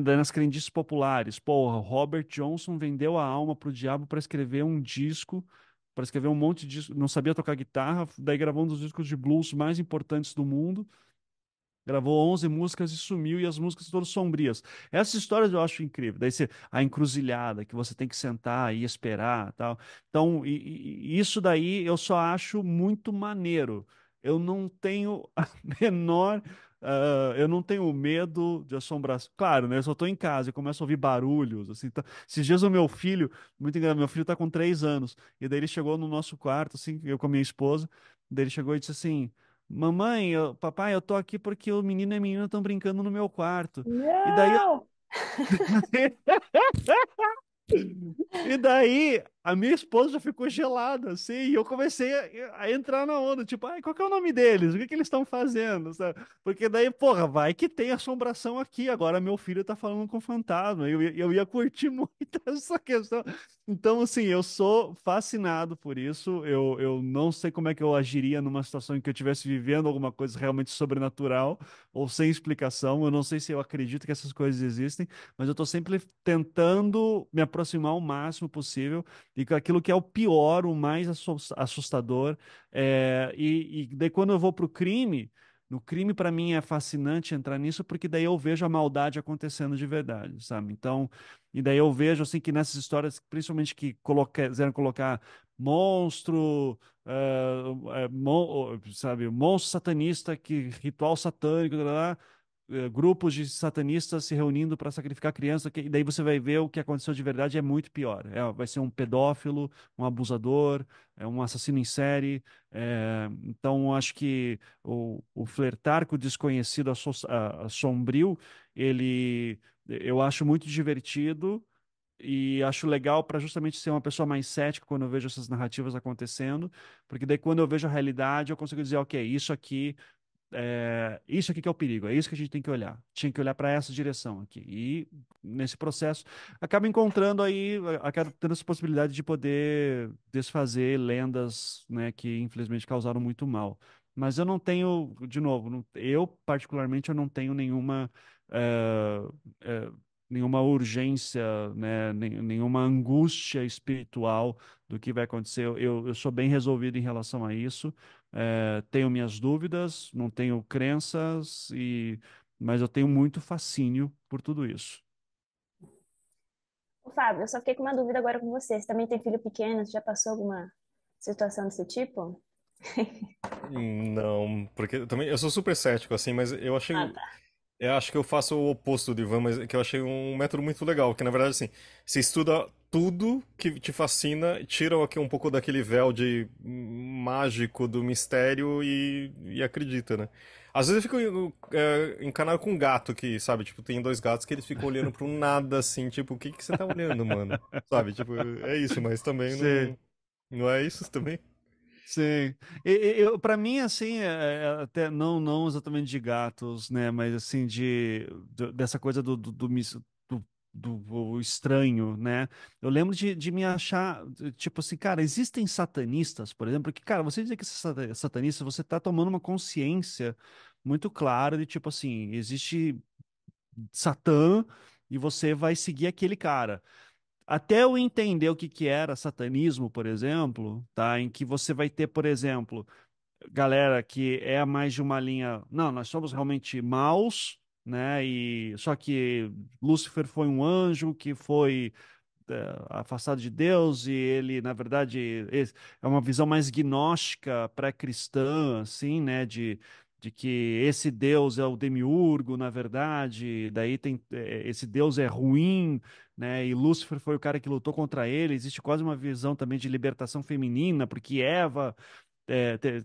nas crendices populares? Porra, Robert Johnson vendeu a alma pro diabo para escrever um disco, para escrever um monte de disco, não sabia tocar guitarra, daí gravou um dos discos de blues mais importantes do mundo. Gravou 11 músicas e sumiu, e as músicas todas sombrias. Essas histórias eu acho incrível. A encruzilhada, que você tem que sentar e esperar, tal. Então, e isso daí eu só acho muito maneiro. Eu não tenho a menor. Eu não tenho medo de assombração. Claro, né? Eu só estou em casa e começo a ouvir barulhos. Assim, tá. Esses dias o meu filho, muito engraçado, meu filho está com 3 anos, e daí ele chegou no nosso quarto, assim, eu com a minha esposa, daí ele chegou e disse assim. Mamãe, papai, eu tô aqui porque o menino e a menina estão brincando no meu quarto. E daí Não! E daí, a minha esposa já ficou gelada, assim, e eu comecei a entrar na onda, tipo, ai, qual que é o nome deles? O que que eles estão fazendo, sabe? Porque daí, porra, vai que tem assombração aqui, agora meu filho tá falando com fantasma, eu ia curtir muito essa questão. Então, assim, eu sou fascinado por isso, eu não sei como é que eu agiria numa situação em que eu estivesse vivendo alguma coisa realmente sobrenatural, ou sem explicação, eu não sei se eu acredito que essas coisas existem, mas eu estou sempre tentando me aproximar o máximo possível e com aquilo que é o pior, o mais assustador. E daí quando eu vou para o crime, no crime para mim é fascinante entrar nisso porque daí eu vejo a maldade acontecendo de verdade, sabe? Então, e daí eu vejo assim que nessas histórias, principalmente que quiseram colocar monstro, sabe, monstro satanista, que ritual satânico, blá, blá, blá, grupos de satanistas se reunindo para sacrificar criança, e daí você vai ver o que aconteceu de verdade é muito pior. Vai ser um pedófilo, um abusador, um assassino em série. Então, acho que o flertar com o desconhecido sombrio, eu acho muito divertido. E acho legal para justamente ser uma pessoa mais cética quando eu vejo essas narrativas acontecendo, porque daí quando eu vejo a realidade eu consigo dizer, ok, isso aqui que é o perigo, é isso que a gente tem que olhar. Tinha que olhar para essa direção aqui. E nesse processo acaba encontrando aí, acaba tendo essa possibilidade de poder desfazer lendas, né, que infelizmente causaram muito mal. Mas eu não tenho, de novo, eu particularmente eu não tenho eh, eh, nenhuma urgência, né, nenhuma angústia espiritual do que vai acontecer. Eu sou bem resolvido em relação a isso. Tenho minhas dúvidas, não tenho crenças, mas eu tenho muito fascínio por tudo isso. Ô, Fábio, eu só fiquei com uma dúvida agora com você. Você também tem filho pequeno? Você já passou alguma situação desse tipo? Não, porque também eu sou super cético, assim, mas eu Ah, achei. tá. Eu acho que eu faço o oposto do Ivan, mas é que eu achei um método muito legal, que na verdade, assim, você estuda tudo que te fascina, tira aqui um pouco daquele véu de mágico do mistério e acredita, né? Às vezes eu fico encanado com um gato que, sabe, tipo, tem dois gatos que eles ficam olhando pro nada, assim, tipo, o que que você tá olhando, mano? Sabe, tipo, é isso, mas também Sim. não é isso também? Sim, para mim assim até não exatamente de gatos, né, mas assim dessa coisa do estranho, né? Eu lembro de me achar tipo assim, cara, existem satanistas, por exemplo, que cara, você dizer que você é satanista, você tá tomando uma consciência muito clara de tipo assim, existe Satã e você vai seguir aquele cara. Até eu entender o que que era satanismo, por exemplo, tá? Em que você vai ter, por exemplo, galera que é mais de uma linha, não, nós somos realmente maus, né? E só que Lúcifer foi um anjo que foi afastado de Deus e ele, na verdade, é uma visão mais gnóstica, pré-cristã, assim, né? De que esse Deus é o demiurgo, na verdade, daí tem esse Deus é ruim, né? E Lúcifer foi o cara que lutou contra ele. Existe quase uma visão também de libertação feminina, porque Eva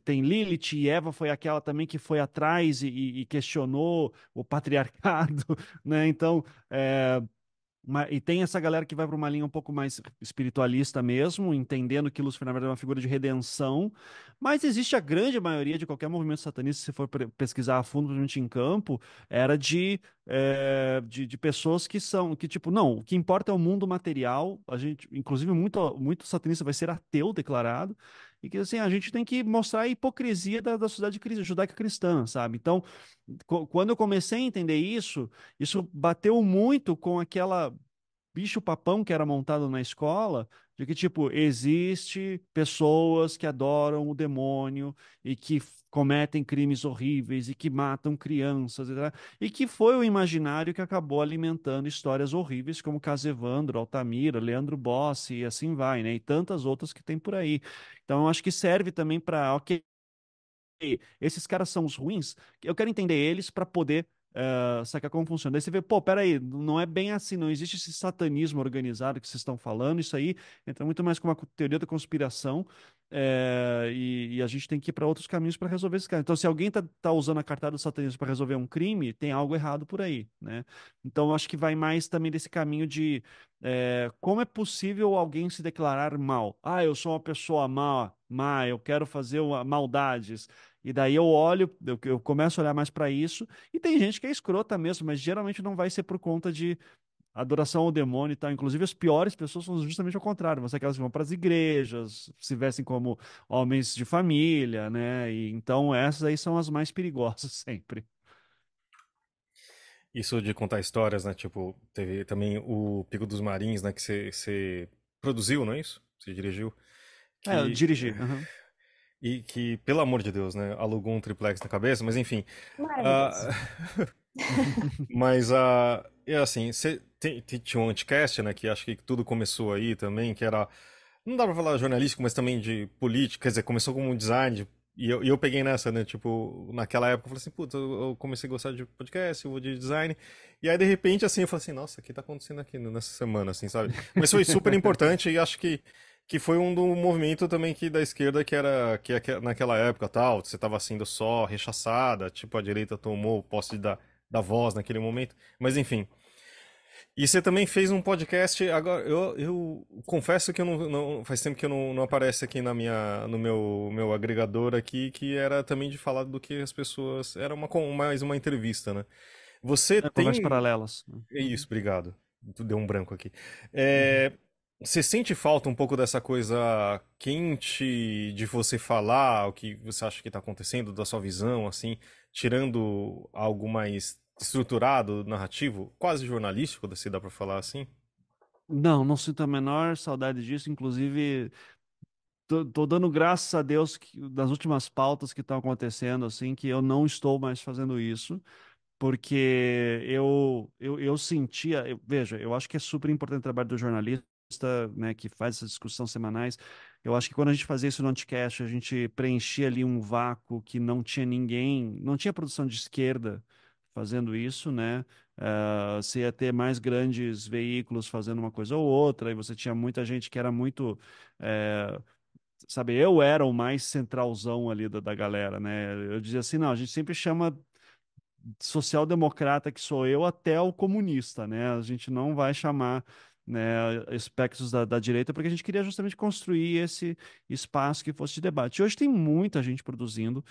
tem Lilith e Eva foi aquela também que foi atrás e questionou o patriarcado, né? Então, e tem essa galera que vai para uma linha um pouco mais espiritualista mesmo, entendendo que Lúcifer, na verdade, é uma figura de redenção. Mas existe a grande maioria de qualquer movimento satanista, se você for pesquisar a fundo, principalmente em campo, era de pessoas que são, que tipo, não, o que importa é o mundo material. A gente, inclusive, muito satanista vai ser ateu declarado. E que assim, a gente tem que mostrar a hipocrisia da sociedade judaica cristã, sabe? Então, quando eu comecei a entender isso, isso bateu muito com aquela bicho-papão que era montado na escola, de que, tipo, existe pessoas que adoram o demônio e que cometem crimes horríveis e que matam crianças, etc. E que foi o imaginário que acabou alimentando histórias horríveis como Casevandro, Altamira, Leandro Bossi e assim vai, né? E tantas outras que tem por aí. Então, eu acho que serve também para, ok, esses caras são os ruins, eu quero entender eles para poder sacar como funciona. Daí você vê, pô, peraí, não é bem assim, não existe esse satanismo organizado que vocês estão falando, isso aí entra muito mais com uma teoria da conspiração, e a gente tem que ir para outros caminhos para resolver esse cara. Então, se alguém tá usando a cartada do satanismo para resolver um crime, tem algo errado por aí, né? Então, eu acho que vai mais também desse caminho de como é possível alguém se declarar mal? Ah, eu sou uma pessoa má, eu quero fazer maldades. E daí eu olho, eu começo a olhar mais para isso, e tem gente que é escrota mesmo, mas geralmente não vai ser por conta de adoração ao demônio e tal. Inclusive, as piores pessoas são justamente ao contrário, vão ser aquelas que vão para as igrejas, se vestem como homens de família, né? E então essas aí são as mais perigosas sempre. Isso de contar histórias, né? Tipo, teve também o Pico dos Marins, né? Que você produziu, não é isso? Você dirigiu. É, eu Que, dirigi. Aham. e que, pelo amor de Deus, né? Alugou um triplex na cabeça, mas enfim. Maravilhoso. ah, mas, é assim, você tinha um anticast, né? Que acho que tudo começou aí também, que era. Não dá pra falar jornalístico, mas também de política. Quer dizer, começou como um design. E eu peguei nessa, né? Tipo, naquela época eu falei assim, puta, eu comecei a gostar de podcast, eu vou de design. E aí, de repente, assim, eu falei assim, nossa, o que tá acontecendo aqui nessa semana, assim, sabe? Mas foi super importante e acho que foi um do movimento também que da esquerda que naquela época tal, você tava sendo só rechaçada, tipo, a direita tomou posse da voz naquele momento. Mas enfim. E você também fez um podcast. Agora, eu confesso que eu faz tempo que eu não aparece aqui no meu agregador aqui, que era também de falar do que as pessoas. Era mais uma entrevista, né? Você Conversas tem. paralelas. É isso, Uhum. obrigado. Tu deu um branco aqui. Uhum. Você sente falta um pouco dessa coisa quente de você falar o que você acha que está acontecendo, da sua visão, assim, tirando algo mais estruturado, narrativo, quase jornalístico, se dá para falar assim? Não, não sinto a menor saudade disso. Inclusive, tô dando graças a Deus das últimas pautas que estão acontecendo, assim, que eu não estou mais fazendo isso, porque eu sentia, veja, eu acho que é super importante o trabalho do jornalista, né, que faz essas discussões semanais. Eu acho que quando a gente fazia isso no Anticast, a gente preenchia ali um vácuo que não tinha ninguém, não tinha produção de esquerda fazendo isso, né? Você ia ter mais grandes veículos fazendo uma coisa ou outra, e você tinha muita gente que era muito, eh, sabe, eu era o mais centralzão ali da galera, né? Eu dizia assim, não, a gente sempre chama social-democrata que sou eu até o comunista, né? A gente não vai chamar, né, aspectos da direita porque a gente queria justamente construir esse espaço que fosse de debate. E hoje tem muita gente produzindo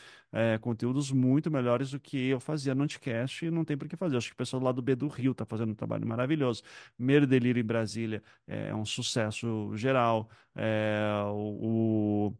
conteúdos muito melhores do que eu fazia no Anticast e não tem por que fazer. Acho que o pessoal lá do B do Rio está fazendo um trabalho maravilhoso. Medo e Delírio em Brasília é um sucesso geral. O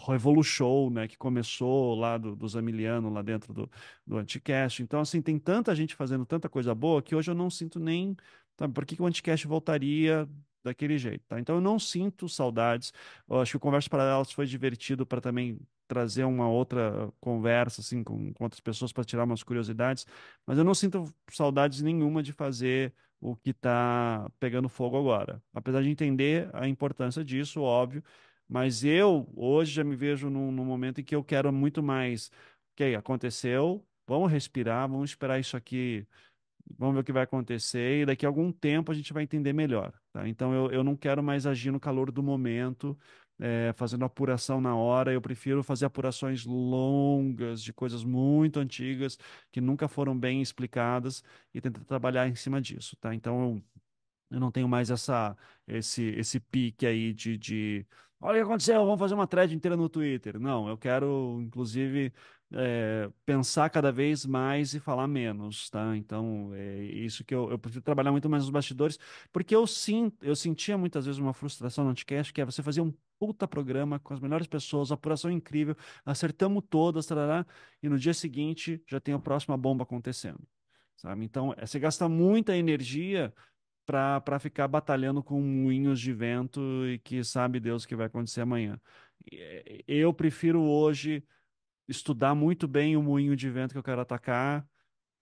Revolution, né, que começou lá do Zamiliano, lá dentro do Anticast. Então, assim, tem tanta gente fazendo tanta coisa boa que hoje eu não sinto nem, sabe, por que que o Anticast voltaria daquele jeito, tá? Então, eu não sinto saudades. Eu acho que o Conversas Paralelas foi divertido para também trazer uma outra conversa, assim, com outras pessoas para tirar umas curiosidades, mas eu não sinto saudades nenhuma de fazer o que está pegando fogo agora. Apesar de entender a importância disso, óbvio, mas eu hoje já me vejo num momento em que eu quero muito mais. Ok, aconteceu, vamos respirar, vamos esperar isso aqui, vamos ver o que vai acontecer, e daqui a algum tempo a gente vai entender melhor, tá? Então eu não quero mais agir no calor do momento, fazendo apuração na hora, eu prefiro fazer apurações longas de coisas muito antigas que nunca foram bem explicadas e tentar trabalhar em cima disso, tá? Então eu não tenho mais esse pique aí de olha o que aconteceu, vamos fazer uma thread inteira no Twitter. Não, eu quero, inclusive, pensar cada vez mais e falar menos, tá? Então, é isso que eu prefiro trabalhar muito mais nos bastidores, porque eu sentia muitas vezes uma frustração no podcast, que é você fazer um puta programa com as melhores pessoas, apuração incrível, acertamos todas, tarará, e no dia seguinte já tem a próxima bomba acontecendo. Sabe? Então, você gasta muita energia para ficar batalhando com moinhos de vento e que sabe Deus o que vai acontecer amanhã. Eu prefiro hoje estudar muito bem o moinho de vento que eu quero atacar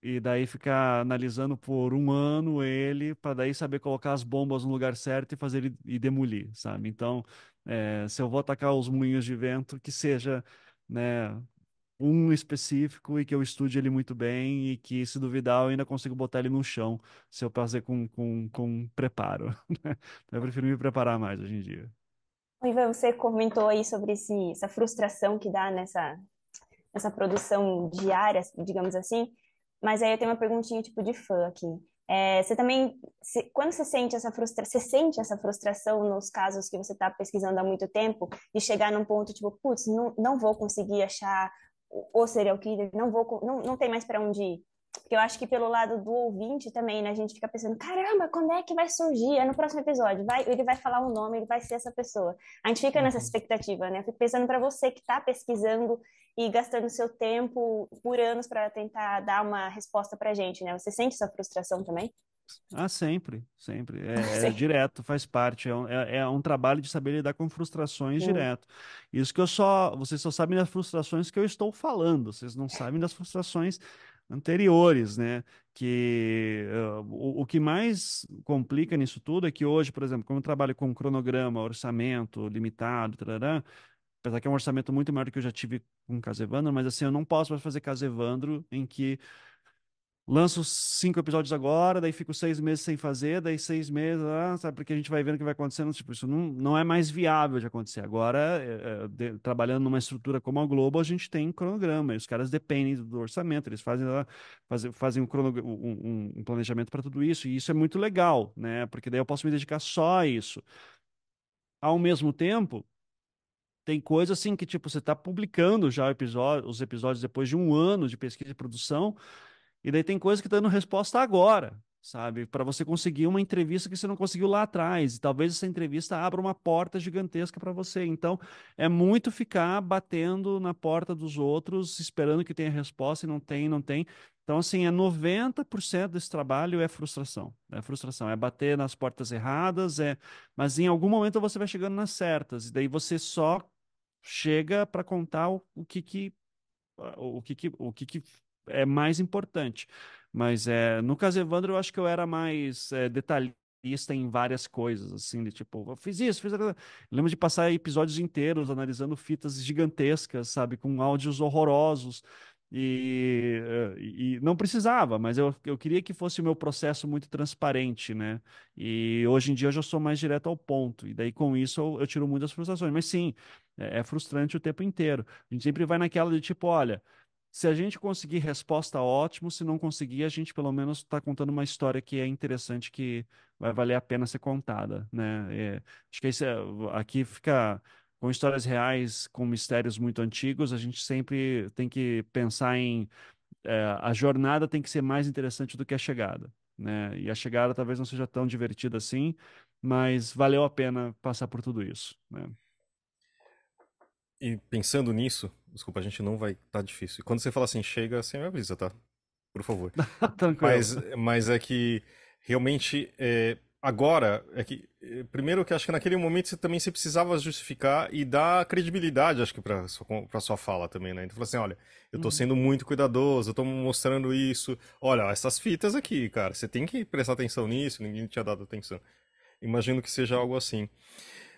e daí ficar analisando por um ano ele para daí saber colocar as bombas no lugar certo e fazer ele e demolir, sabe? Então, se eu vou atacar os moinhos de vento, que seja, né, um específico e que eu estude ele muito bem e que, se duvidar, eu ainda consigo botar ele no chão se eu fazer com preparo. né? Então, eu prefiro me preparar mais hoje em dia. Ivan, você comentou aí sobre essa frustração que dá nessa produção diária, digamos assim, mas aí eu tenho uma perguntinha tipo de fã aqui. Você também, quando você sente essa frustração, você sente essa frustração nos casos que você está pesquisando há muito tempo e chegar num ponto tipo, putz, não vou conseguir achar o serial killer, não tem mais para onde ir. Porque eu acho que pelo lado do ouvinte também, né, a gente fica pensando, caramba, quando é que vai surgir? É no próximo episódio, ele vai falar um nome, ele vai ser essa pessoa. A gente fica nessa Uhum. expectativa, né? Eu fico pensando para você que está pesquisando e gastando seu tempo por anos para tentar dar uma resposta pra gente, né? Você sente essa frustração também? Ah, sempre, sempre. É Sim. direto, faz parte. É um trabalho de saber lidar com frustrações Sim. direto. Isso que vocês só sabem das frustrações que eu estou falando, vocês não sabem das frustrações anteriores, né? O que mais complica nisso tudo é que hoje, por exemplo, como eu trabalho com cronograma, orçamento limitado, tarará, apesar que é um orçamento muito maior do que eu já tive com Casevandro, mas assim, eu não posso mais fazer Casevandro em que lanço 5 episódios agora, daí fico 6 meses sem fazer, daí 6 meses, sabe, porque a gente vai vendo o que vai acontecendo. Tipo, isso não é mais viável de acontecer. Agora, trabalhando numa estrutura como a Globo, a gente tem cronograma, e os caras dependem do orçamento, eles fazem um planejamento para tudo isso, e isso é muito legal, né? Porque daí eu posso me dedicar só a isso. Ao mesmo tempo, tem coisa assim que, tipo, você está publicando já os episódios depois de um ano de pesquisa e produção. E daí tem coisa que tá dando resposta agora, sabe? Para você conseguir uma entrevista que você não conseguiu lá atrás. E talvez essa entrevista abra uma porta gigantesca para você. Então, é muito ficar batendo na porta dos outros, esperando que tenha resposta e não tem, não tem. Então, assim, 90% desse trabalho é frustração. É frustração, é bater nas portas erradas, mas em algum momento você vai chegando nas certas. E daí você só chega para contar o que é mais importante. Mas no caso Evandro, eu acho que eu era mais detalhista em várias coisas, assim, de tipo, eu fiz isso, fiz aquilo. Eu lembro de passar episódios inteiros analisando fitas gigantescas, sabe, com áudios horrorosos. E não precisava, mas eu queria que fosse o meu processo muito transparente, né? E hoje em dia eu já sou mais direto ao ponto, e daí com isso eu tiro muitas frustrações. Mas sim, é frustrante o tempo inteiro. A gente sempre vai naquela de tipo, olha, se a gente conseguir resposta, ótimo, se não conseguir, a gente pelo menos está contando uma história que é interessante, que vai valer a pena ser contada, né? Acho que aqui fica com histórias reais, com mistérios muito antigos, a gente sempre tem que pensar em a jornada tem que ser mais interessante do que a chegada, né? E a chegada talvez não seja tão divertida assim, mas valeu a pena passar por tudo isso, né? E pensando nisso, desculpa, a gente não vai tá difícil. E quando você fala assim, chega, você me avisa, tá? Por favor. Tranquilo. Mas é que realmente agora é que primeiro que acho que naquele momento você precisava justificar e dar credibilidade, acho que para sua fala também, né? Então falou assim, olha, eu tô Uhum. sendo muito cuidadoso, eu tô mostrando isso. Olha, essas fitas aqui, cara, você tem que prestar atenção nisso, ninguém tinha dado atenção. Imagino que seja algo assim.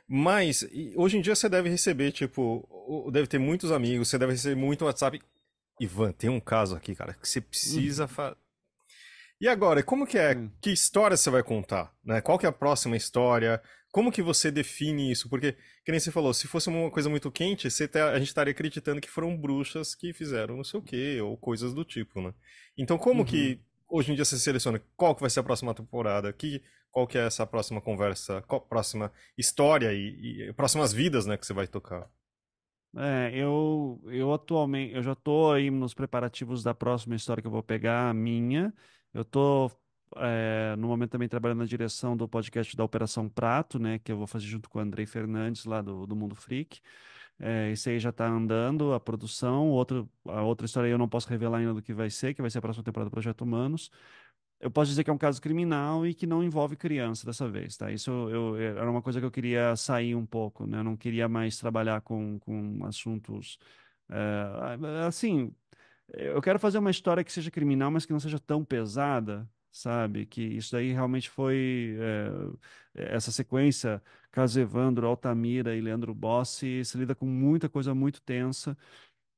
Mas hoje em dia você deve receber, tipo, deve ter muitos amigos, você deve receber muito WhatsApp. Ivan, tem um caso aqui, cara, que você precisa. Uhum. E agora, como que é? Sim. Que história você vai contar, né? Qual que é a próxima história? Como que você define isso? Porque, que nem você falou, se fosse uma coisa muito quente, a gente estaria acreditando que foram bruxas que fizeram não sei o quê, ou coisas do tipo, né? Então, como Uhum. que hoje em dia você seleciona qual que vai ser a próxima temporada? Qual que é essa próxima conversa? Qual a próxima história e próximas vidas, né, que você vai tocar? Eu atualmente, eu já estou aí nos preparativos da próxima história que eu vou pegar, a minha. Eu estou, no momento também trabalhando na direção do podcast da Operação Prato, né, que eu vou fazer junto com o Andrei Fernandes, lá do Mundo Freak. Esse aí já está andando, a produção. A outra história aí eu não posso revelar ainda do que vai ser a próxima temporada do Projeto Humanos. Eu posso dizer que é um caso criminal e que não envolve criança dessa vez, tá? Isso era uma coisa que eu queria sair um pouco, né? Eu não queria mais trabalhar com assuntos assim. Eu quero fazer uma história que seja criminal, mas que não seja tão pesada, sabe? Que isso daí realmente foi essa sequência, caso Evandro, Altamira e Leandro Bossi, se lida com muita coisa muito tensa.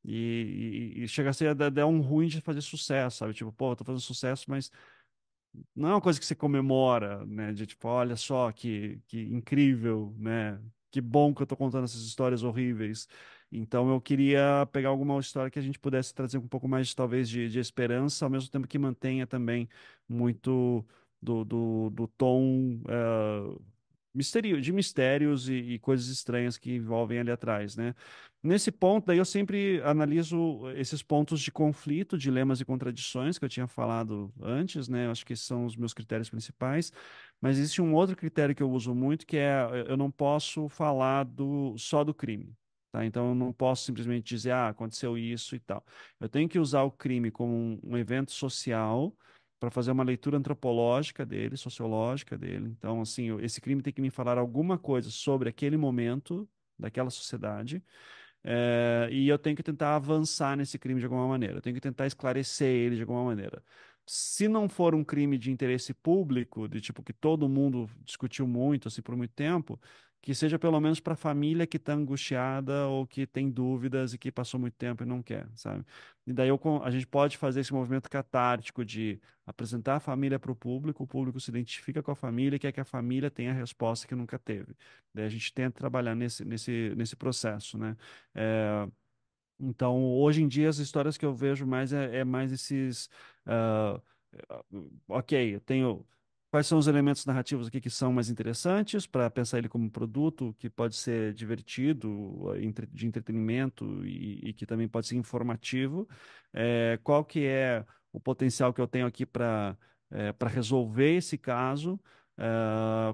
E chega a ser dar um ruim de fazer sucesso, sabe? Tipo, pô, eu tô fazendo sucesso, mas não é uma coisa que você comemora, né? De tipo, olha só que incrível, né? Que bom que eu tô contando essas histórias horríveis. Então eu queria pegar alguma história que a gente pudesse trazer um pouco mais, talvez, de esperança, ao mesmo tempo que mantenha também muito do tom de mistérios e coisas estranhas que envolvem ali atrás, né? Nesse ponto, daí eu sempre analiso esses pontos de conflito, dilemas e contradições que eu tinha falado antes, né? Eu acho que esses são os meus critérios principais. Mas existe um outro critério que eu uso muito, que é eu não posso falar só do crime. Tá? Então, eu não posso simplesmente dizer, aconteceu isso e tal. Eu tenho que usar o crime como um evento social para fazer uma leitura antropológica dele, sociológica dele. Então, assim, esse crime tem que me falar alguma coisa sobre aquele momento daquela sociedade, e eu tenho que tentar avançar nesse crime de alguma maneira. Eu tenho que tentar esclarecer ele de alguma maneira. Se não for um crime de interesse público, de tipo que todo mundo discutiu muito, assim, por muito tempo, que seja pelo menos para a família que está angustiada ou que tem dúvidas e que passou muito tempo e não quer, sabe? E daí a gente pode fazer esse movimento catártico de apresentar a família para o público se identifica com a família e quer que a família tenha a resposta que nunca teve. Daí a gente tenta trabalhar nesse processo, né? É, então, hoje em dia, as histórias que eu vejo mais é mais esses. ah, ok, eu tenho. Quais são os elementos narrativos aqui que são mais interessantes para pensar ele como um produto que pode ser divertido, de entretenimento e que também pode ser informativo? Qual que é o potencial que eu tenho aqui para resolver esse caso?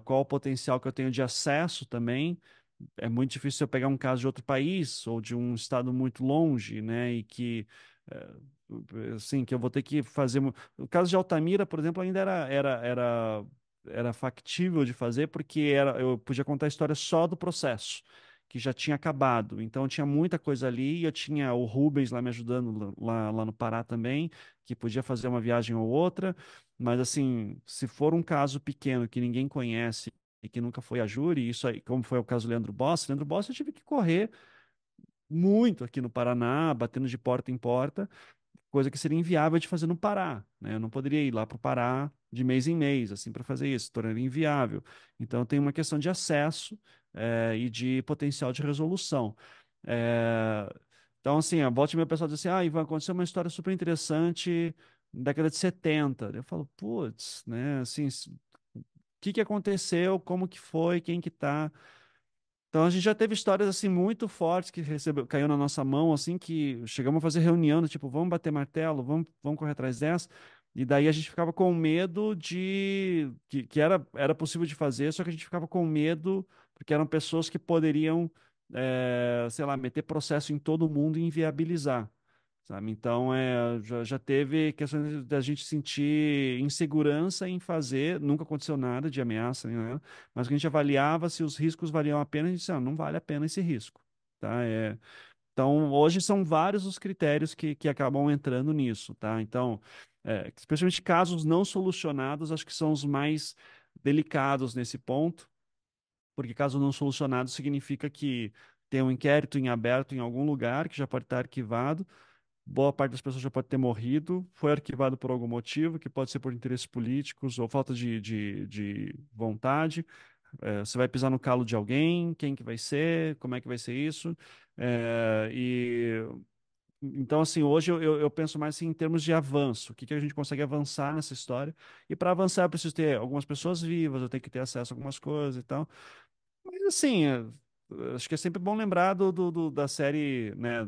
Qual o potencial que eu tenho de acesso também? É muito difícil eu pegar um caso de outro país ou de um estado muito longe, né? E que, assim, que eu vou ter que fazer. O caso de Altamira, por exemplo, ainda era factível de fazer porque eu podia contar a história só do processo, que já tinha acabado. Então tinha muita coisa ali. E eu tinha o Rubens lá me ajudando lá no Pará também, que podia fazer uma viagem ou outra. Mas assim, se for um caso pequeno que ninguém conhece e que nunca foi a júri, isso aí, como foi o caso do Leandro Bossi, eu tive que correr muito aqui no Paraná, batendo de porta em porta, coisa que seria inviável de fazer no Pará, né? Eu não poderia ir lá para o Pará de mês em mês, assim, para fazer isso, tornaria inviável. Então, tem uma questão de acesso e de potencial de resolução. É, então, assim, a volta e meia o pessoal diz assim, Ivan, aconteceu uma história super interessante na década de 70. Eu falo, putz, né, assim, o que que aconteceu, como que foi, quem que tá... Então a gente já teve histórias assim muito fortes que caiu na nossa mão, assim, que chegamos a fazer reunião, tipo, vamos bater martelo, vamos correr atrás dessa. E daí a gente ficava com medo de que era possível de fazer, só que a gente ficava com medo porque eram pessoas que poderiam, sei lá, meter processo em todo mundo e inviabilizar, sabe? Então já teve questões da gente sentir insegurança em fazer, nunca aconteceu nada de ameaça, nem nada, mas que a gente avaliava se os riscos valiam a pena, a gente disse, não vale a pena esse risco, tá? Então, hoje são vários os critérios que acabam entrando nisso, tá? Então, especialmente casos não solucionados, acho que são os mais delicados nesse ponto, porque caso não solucionado significa que tem um inquérito em aberto em algum lugar que já pode estar arquivado, boa parte das pessoas já pode ter morrido, foi arquivado por algum motivo, que pode ser por interesses políticos ou falta de vontade. Você vai pisar no calo de alguém, quem que vai ser, como é que vai ser isso. Então, assim, hoje eu penso mais assim, em termos de avanço, o que que a gente consegue avançar nessa história. E para avançar, eu preciso ter algumas pessoas vivas, eu tenho que ter acesso a algumas coisas e tal. Mas, assim, acho que é sempre bom lembrar da série, né,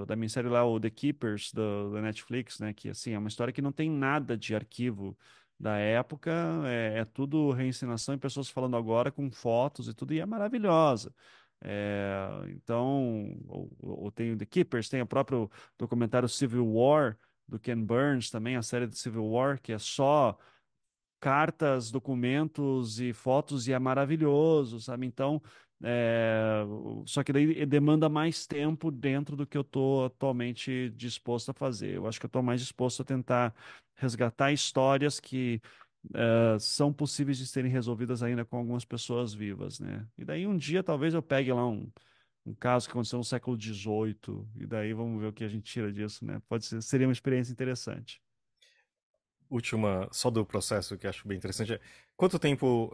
da minissérie lá, o The Keepers, da Netflix, né? Que assim, é uma história que não tem nada de arquivo da época, é tudo reencenação e pessoas falando agora com fotos e tudo, e é maravilhosa. Então, ou tem o The Keepers, tem o próprio documentário Civil War, do Ken Burns, também a série do Civil War, que é só cartas, documentos e fotos e é maravilhoso, sabe? Então, só que daí demanda mais tempo dentro do que eu estou atualmente disposto a fazer. Eu acho que eu estou mais disposto a tentar resgatar histórias que são possíveis de serem resolvidas ainda com algumas pessoas vivas, né? E daí um dia talvez eu pegue lá um caso que aconteceu no século XVIII, e daí vamos ver o que a gente tira disso, né? Pode ser, seria uma experiência interessante. Última, só do processo que acho bem interessante, quanto tempo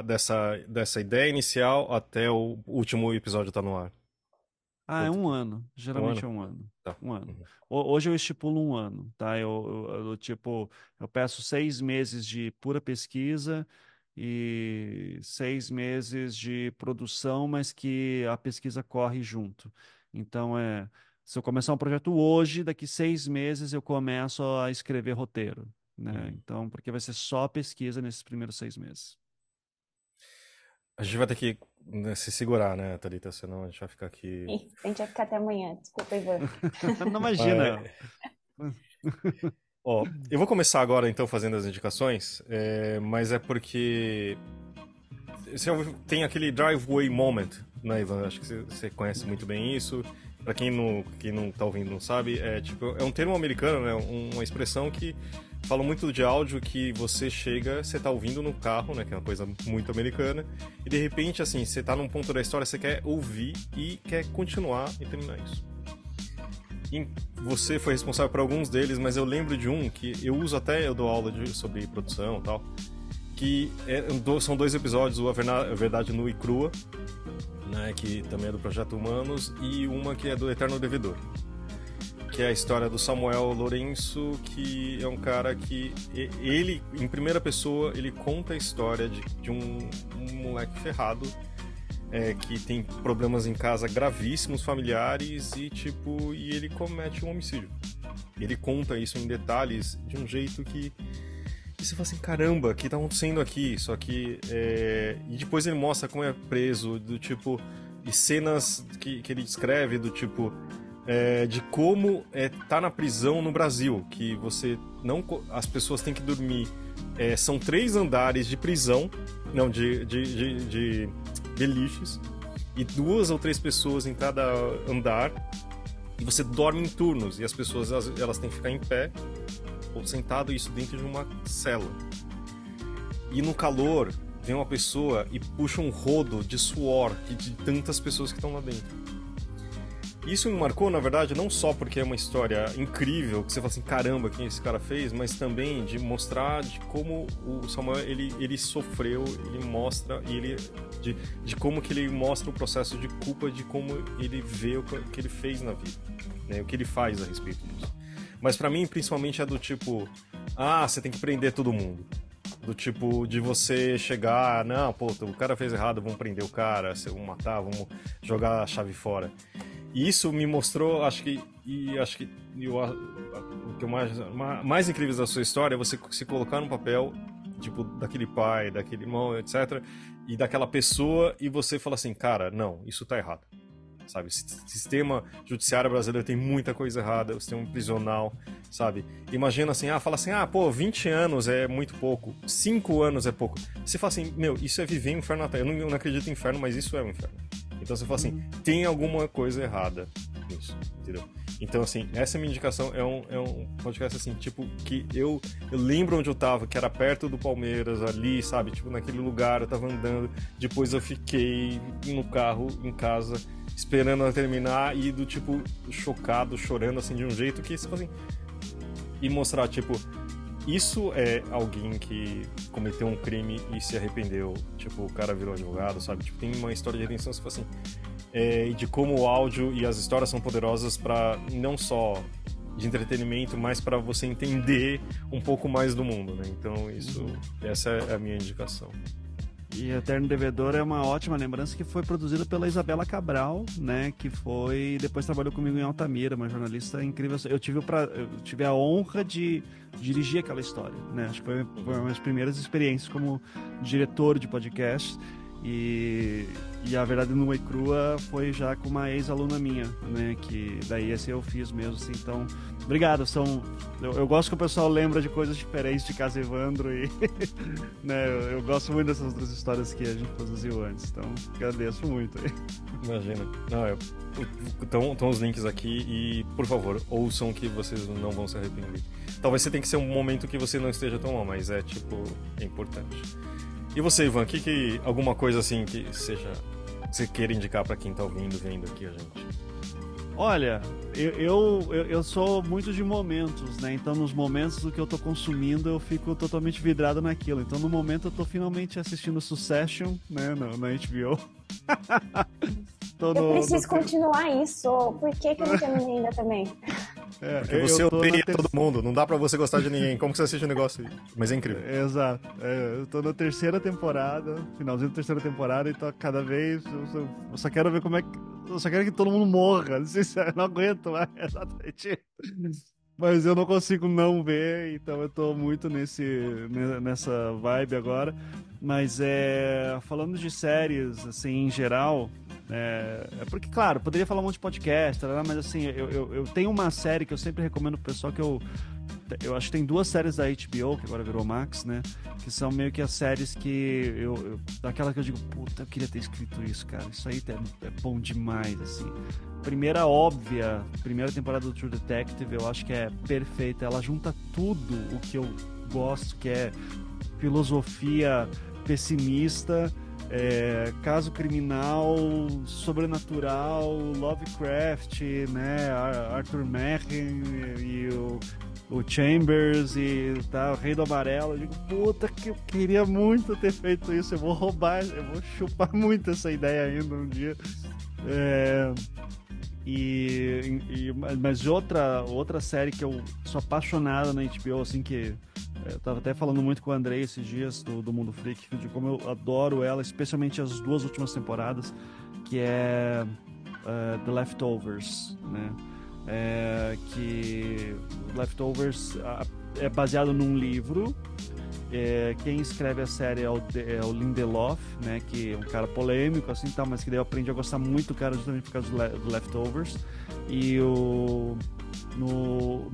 dessa ideia inicial até o último episódio estar no ar? É Quanto um tempo? ano. Um Geralmente ano? é um ano. Tá. Um ano. Uhum. Hoje eu estipulo um ano, tá? Tipo, eu peço 6 meses de pura pesquisa e 6 meses de produção, mas que a pesquisa corre junto. Então, se eu começar um projeto hoje, daqui 6 meses eu começo a escrever roteiro, né? Uhum. Então, porque vai ser só pesquisa nesses primeiros 6 meses. A gente vai ter que, né, se segurar, né, Thalita? Senão a gente vai ficar aqui. Ih, a gente vai ficar até amanhã. Desculpa, Ivan. Não Mas, imagina. ó, eu vou começar agora então fazendo as indicações, mas é porque tem aquele driveway moment, né, Ivan? Acho que você conhece muito bem isso. Pra quem não tá ouvindo não sabe, é um termo americano, né? Uma expressão que fala muito de áudio que você chega, você tá ouvindo no carro, né? Que é uma coisa muito americana, e de repente, assim, você tá num ponto da história, você quer ouvir e quer continuar e terminar isso. E você foi responsável por alguns deles, mas eu lembro de um que eu uso até, eu dou aula sobre produção e tal, que são 2 episódios, o A Verdade Nua e Crua, né, que também é do Projeto Humanos, e uma que é do Eterno Devedor, que é a história do Samuel Lourenço, que é um cara que ele, em primeira pessoa, ele conta a história de um moleque ferrado, que tem problemas em casa gravíssimos, familiares, e ele comete um homicídio. Ele conta isso em detalhes de um jeito que você fala assim, caramba, o que tá acontecendo aqui? Só que. E depois ele mostra como é preso, do tipo. E cenas que ele descreve, do tipo. De como tá na prisão no Brasil. Que você não. As pessoas têm que dormir. São 3 andares de prisão. Não, de beliches. E 2 ou 3 pessoas em cada andar. E você dorme em turnos. E as pessoas elas têm que ficar em pé ou sentado, isso dentro de uma cela. E no calor, vem uma pessoa e puxa um rodo de suor de tantas pessoas que estão lá dentro. Isso me marcou, na verdade, não só porque é uma história incrível, que você fala assim, caramba, quem esse cara fez, mas também de mostrar de como o Samuel, ele sofreu, ele mostra, de como que ele mostra o processo de culpa, de como ele vê o que ele fez na vida, né, o que ele faz a respeito disso. Mas pra mim, principalmente, é do tipo, você tem que prender todo mundo. Do tipo, de você chegar, não, pô, o cara fez errado, vamos prender o cara, vamos matar, vamos jogar a chave fora. E isso me mostrou, o que mais incrível da sua história é você se colocar no papel, tipo, daquele pai, daquele irmão, etc., e daquela pessoa, e você fala assim, cara, não, isso tá errado. Sabe, o sistema judiciário brasileiro tem muita coisa errada, o sistema prisional, sabe? Imagina assim, fala assim, 20 anos é muito pouco, 5 anos é pouco. Você fala assim, meu, isso é viver em inferno na Terra. Eu não acredito em inferno, mas isso é um inferno. Então você fala assim, tem alguma coisa errada nisso, entendeu? Então, assim, essa minha indicação é um podcast, assim, tipo, que eu lembro onde eu tava, que era perto do Palmeiras, ali, sabe? Tipo, naquele lugar, eu tava andando, depois eu fiquei no carro, em casa, esperando ela terminar e do tipo, chocado, chorando, assim, de um jeito que, assim, e mostrar, tipo, isso é alguém que cometeu um crime e se arrependeu, tipo, o cara virou advogado, sabe? Tipo, tem uma história de redenção, tipo assim, e de como o áudio e as histórias são poderosas para não só de entretenimento, mas para você entender um pouco mais do mundo, né? Então, essa é a minha indicação. E Eterno Devedor é uma ótima lembrança, que foi produzida pela Isabela Cabral, né? Que depois trabalhou comigo em Altamira, uma jornalista incrível. Eu tive a honra de dirigir aquela história, né? Acho que foi uma das primeiras experiências como diretor de podcast. E a Verdade Nua e Crua foi já com uma ex-aluna minha, né? Que daí esse eu fiz mesmo, assim. Então, obrigado. Eu gosto que o pessoal lembra de coisas diferentes de Casa Evandro e né? Eu gosto muito dessas outras histórias que a gente produziu antes. Então, agradeço muito aí. Imagina. Estão os links aqui e, por favor, ouçam que vocês não vão se arrepender. Talvez você tenha que ser um momento que você não esteja tão mal, mas é importante. E você, Ivan, alguma coisa assim que você queira indicar pra quem tá ouvindo, vendo aqui a gente? Olha, eu sou muito de momentos, né? Então, nos momentos do que eu tô consumindo, eu fico totalmente vidrado naquilo. Então, no momento, eu tô finalmente assistindo Succession, né? Na HBO. Eu preciso continuar isso. Por que eu não terminei ainda também? Porque você odeia todo mundo, não dá pra você gostar de ninguém. Como que você assiste um negócio? Mas é incrível. Exato. Eu tô na terceira temporada, finalzinho da terceira temporada, e tô cada vez. Eu só quero ver como é que. Eu só quero que todo mundo morra. Não sei se eu não aguento mais, exatamente. Mas eu não consigo não ver, então eu tô muito nessa vibe agora. Mas falando de séries, assim, em geral. Porque, claro, poderia falar um monte de podcast, mas assim, eu tenho uma série que eu sempre recomendo pro pessoal, que eu acho que tem 2 séries da HBO, que agora virou Max, né? Que são meio que as séries que daquela que eu digo, puta, eu queria ter escrito isso, cara. Isso aí é bom demais, assim. Primeira temporada do True Detective, eu acho que é perfeita. Ela junta tudo o que eu gosto, que é filosofia pessimista, caso criminal, sobrenatural, Lovecraft, né, Arthur Machen e o Chambers e o Rei do Amarelo. Eu digo, puta, que eu queria muito ter feito isso. Eu vou chupar muito essa ideia ainda um dia. Mas outra série que eu sou apaixonado na HBO, assim, que eu tava até falando muito com o Andrei esses dias do Mundo Freak, de como eu adoro ela, especialmente as 2 últimas temporadas, que é The Leftovers, né? Que Leftovers é baseado num livro. Quem escreve a série é o Lindelof, né? Que é um cara polêmico, assim, tá, mas que daí eu aprendi a gostar muito do cara justamente por causa do Leftovers. E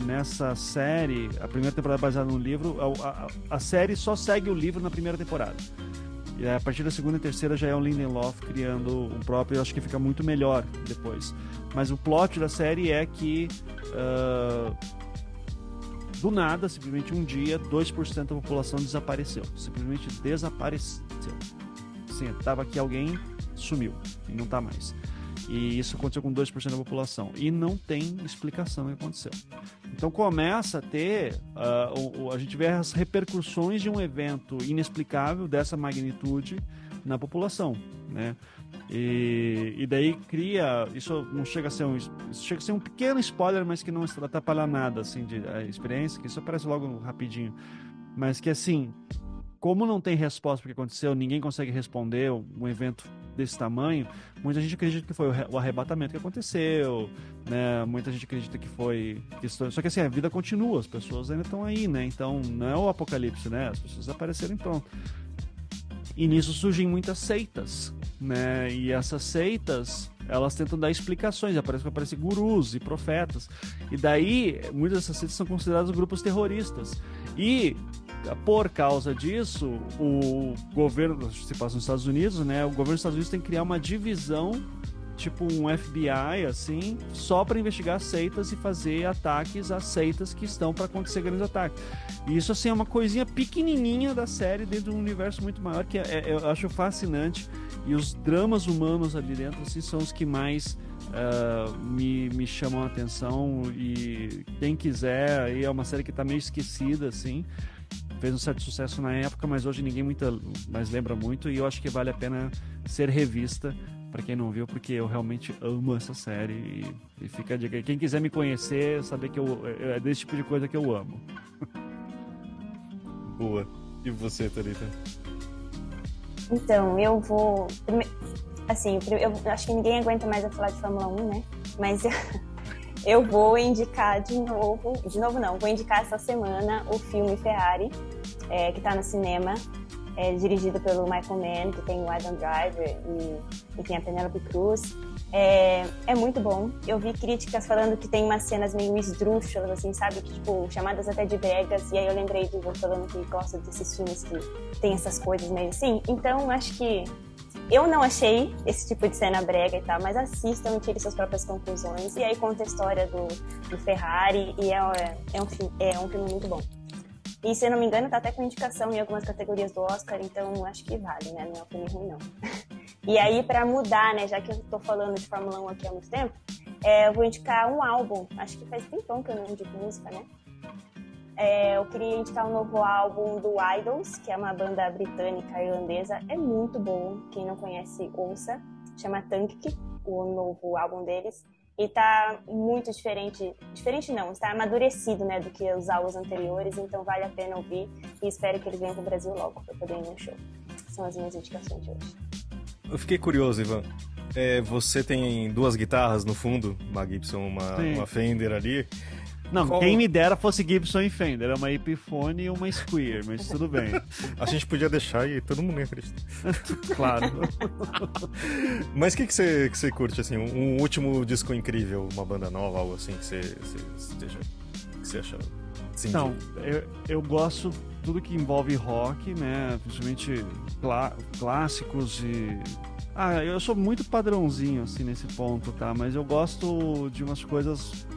nessa série, a primeira temporada é baseada no livro, a série só segue o livro na primeira temporada. E a partir da segunda e terceira já é o Lindelof criando o próprio, eu acho que fica muito melhor depois. Mas o plot da série é que do nada, simplesmente um dia, 2% da população desapareceu. Simplesmente desapareceu. Sim, tava aqui, alguém sumiu e não tá mais. E isso aconteceu com 2% da população. E não tem explicação do que aconteceu. Então começa a ter, a gente vê as repercussões de um evento inexplicável dessa magnitude na população, né? E daí cria, isso chega a ser um pequeno spoiler, mas que não atrapalha nada, assim, de a experiência, que isso aparece logo rapidinho. Mas que, assim, como não tem resposta para o que aconteceu, ninguém consegue responder um evento desse tamanho, muita gente acredita que foi o arrebatamento que aconteceu, né? Muita gente acredita que foi... Só que assim, a vida continua, as pessoas ainda estão aí, né? Então, não é o apocalipse, né? As pessoas apareceram e pronto. E nisso surgem muitas seitas, né? E essas seitas, elas tentam dar explicações, aparecem gurus e profetas. E daí, muitas dessas seitas são consideradas grupos terroristas. E por causa disso, o governo, se passa nos Estados Unidos, né? O governo dos Estados Unidos tem que criar uma divisão, tipo um FBI, assim, só para investigar seitas e fazer ataques a seitas que estão para acontecer grandes ataques. E isso, assim, é uma coisinha pequenininha da série dentro de um universo muito maior que eu acho fascinante. E os dramas humanos ali dentro, assim, são os que mais me chamam a atenção. E quem quiser, aí é uma série que está meio esquecida, assim. Fez um certo sucesso na época, mas hoje ninguém mais lembra muito, e eu acho que vale a pena ser revista para quem não viu, porque eu realmente amo essa série e fica a dica. Quem quiser me conhecer, saber que é desse tipo de coisa que eu amo. Boa. E você, Thalita? Então, eu vou... Assim, eu acho que ninguém aguenta mais eu falar de Fórmula 1, né? Mas eu vou indicar de novo não, vou indicar essa semana o filme Ferrari, que tá no cinema, dirigido pelo Michael Mann, que tem o Adam Driver e tem a Penélope Cruz. É muito bom. Eu vi críticas falando que tem umas cenas meio esdrúxulas, assim, sabe? Que, tipo, chamadas até de bregas, e aí eu lembrei de você falando que gosta desses filmes que tem essas coisas meio assim. Então, acho que eu não achei esse tipo de cena brega e tal, mas assistam e tirem suas próprias conclusões. E aí conta a história do Ferrari e é um filme muito bom. E, se eu não me engano, tá até com indicação em algumas categorias do Oscar, então acho que vale, né? Não é um filme ruim, não. E aí, pra mudar, né? Já que eu tô falando de Fórmula 1 aqui há muito tempo, eu vou indicar um álbum. Acho que faz tempão que eu não indico música, né? Eu queria indicar um novo álbum do Idols, que é uma banda britânica irlandesa. É muito bom. Quem não conhece, ouça. Chama Tankic, o novo álbum deles. E tá muito diferente. Diferente não, está amadurecido, né, do que os álbuns anteriores. Então vale a pena ouvir. E espero que eles venham pro Brasil logo pra poder ir no show. São as minhas indicações de hoje. Eu fiquei curioso, Ivan. Você tem duas guitarras no fundo, uma Gibson, uma Fender ali. Não, quem me dera fosse Gibson e Fender, é uma Epiphone e uma Squier, mas tudo bem. A gente podia deixar e todo mundo ia acreditar. Claro. Mas o que você curte, assim, um último disco incrível, uma banda nova, algo assim que você acha? Sim, então, eu gosto tudo que envolve rock, né, principalmente clássicos e... eu sou muito padrãozinho, assim, nesse ponto, tá? Mas eu gosto de umas coisas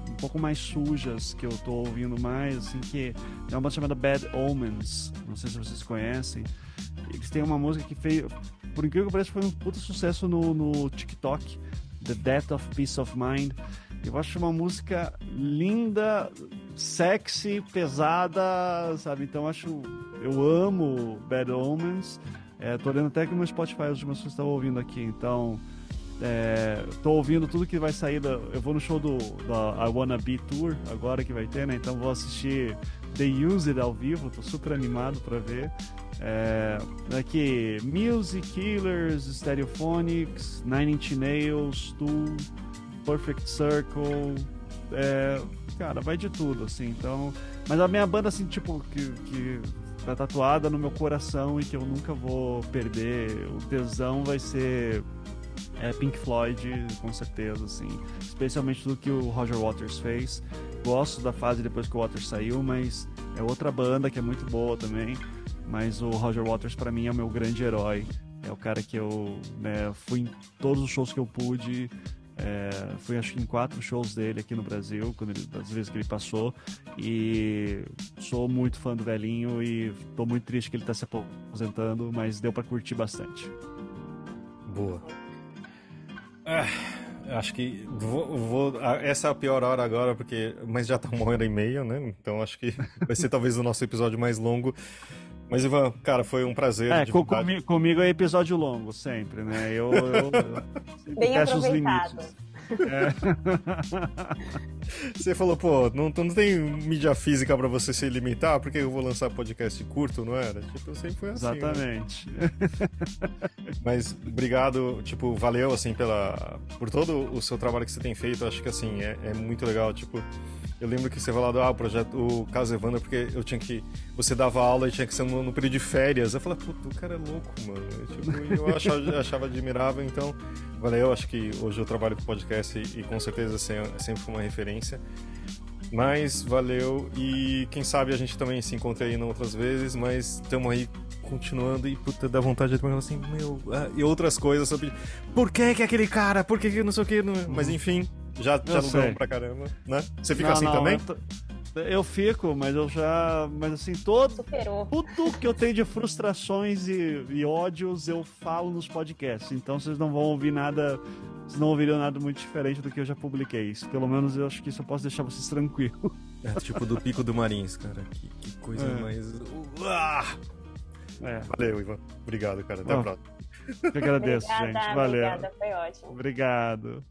um pouco mais sujas, que eu tô ouvindo mais, assim, que é uma banda chamada Bad Omens. Não sei se vocês conhecem. Eles têm uma música que fez, por incrível que pareça, foi um puta sucesso no TikTok, The Death of Peace of Mind. Eu acho uma música linda, sexy, pesada, sabe? Então eu amo Bad Omens. Tô olhando até que no meu Spotify as últimas pessoas estão ouvindo aqui, então tô ouvindo tudo que vai sair eu vou no show da I Wanna Be Tour agora que vai ter, né? Então vou assistir The Used ao vivo, tô super animado pra ver. Aqui Music, Killers, Stereophonics, Nine Inch Nails, Tool, Perfect Circle, cara, vai de tudo, assim. Então, mas a minha banda, assim, tipo, que tá tatuada no meu coração e que eu nunca vou perder o tesão vai ser Pink Floyd, com certeza, assim, especialmente tudo que o Roger Waters fez. Gosto da fase depois que o Waters saiu, mas é outra banda que é muito boa também. Mas o Roger Waters pra mim é o meu grande herói, é o cara que eu fui em todos os shows que eu pude. Fui acho que em 4 shows dele aqui no Brasil, das vezes que ele passou, e sou muito fã do velhinho e tô muito triste que ele tá se aposentando, mas deu pra curtir bastante. Boa. Acho que essa é a pior hora agora, mas já tá 1h30, né? Então acho que vai ser talvez o nosso episódio mais longo. Mas, Ivan, cara, foi um prazer. Comigo é episódio longo, sempre, né? Eu sempre Bem fecho os aproveitado. limites. Você falou, pô, não tem mídia física pra você se limitar, porque eu vou lançar podcast curto, não era? Tipo, sempre foi assim. Exatamente. Né? Mas obrigado, tipo, valeu, assim, por todo o seu trabalho que você tem feito. Acho que, assim, é muito legal, tipo... Eu lembro que você falou o caso Evandro, porque você dava aula e tinha que ser no período de férias. Eu falei, puta, o cara é louco, mano. Eu achava admirável, então, valeu. Acho que hoje eu trabalho com podcast e com certeza sempre foi uma referência. Mas valeu, e quem sabe a gente também se encontra aí em outras vezes, mas estamos aí continuando e puta, dá vontade de falar assim, e outras coisas sobre por que aquele cara, por que não sei o que, mas enfim, já alugamos pra caramba, né? Você fica assim também? Eu fico, mas mas assim, tudo que eu tenho de frustrações e ódios eu falo nos podcasts, então vocês não vão ouvir nada. Vocês não ouviriam nada muito diferente do que eu já publiquei. Pelo menos eu acho que isso eu posso deixar vocês tranquilos. Tipo do Pico do Marins, cara. Que coisa mais... Valeu, Ivan. Obrigado, cara. Até a próxima. Eu agradeço, gente. Valeu. Obrigada, foi ótimo. Obrigado.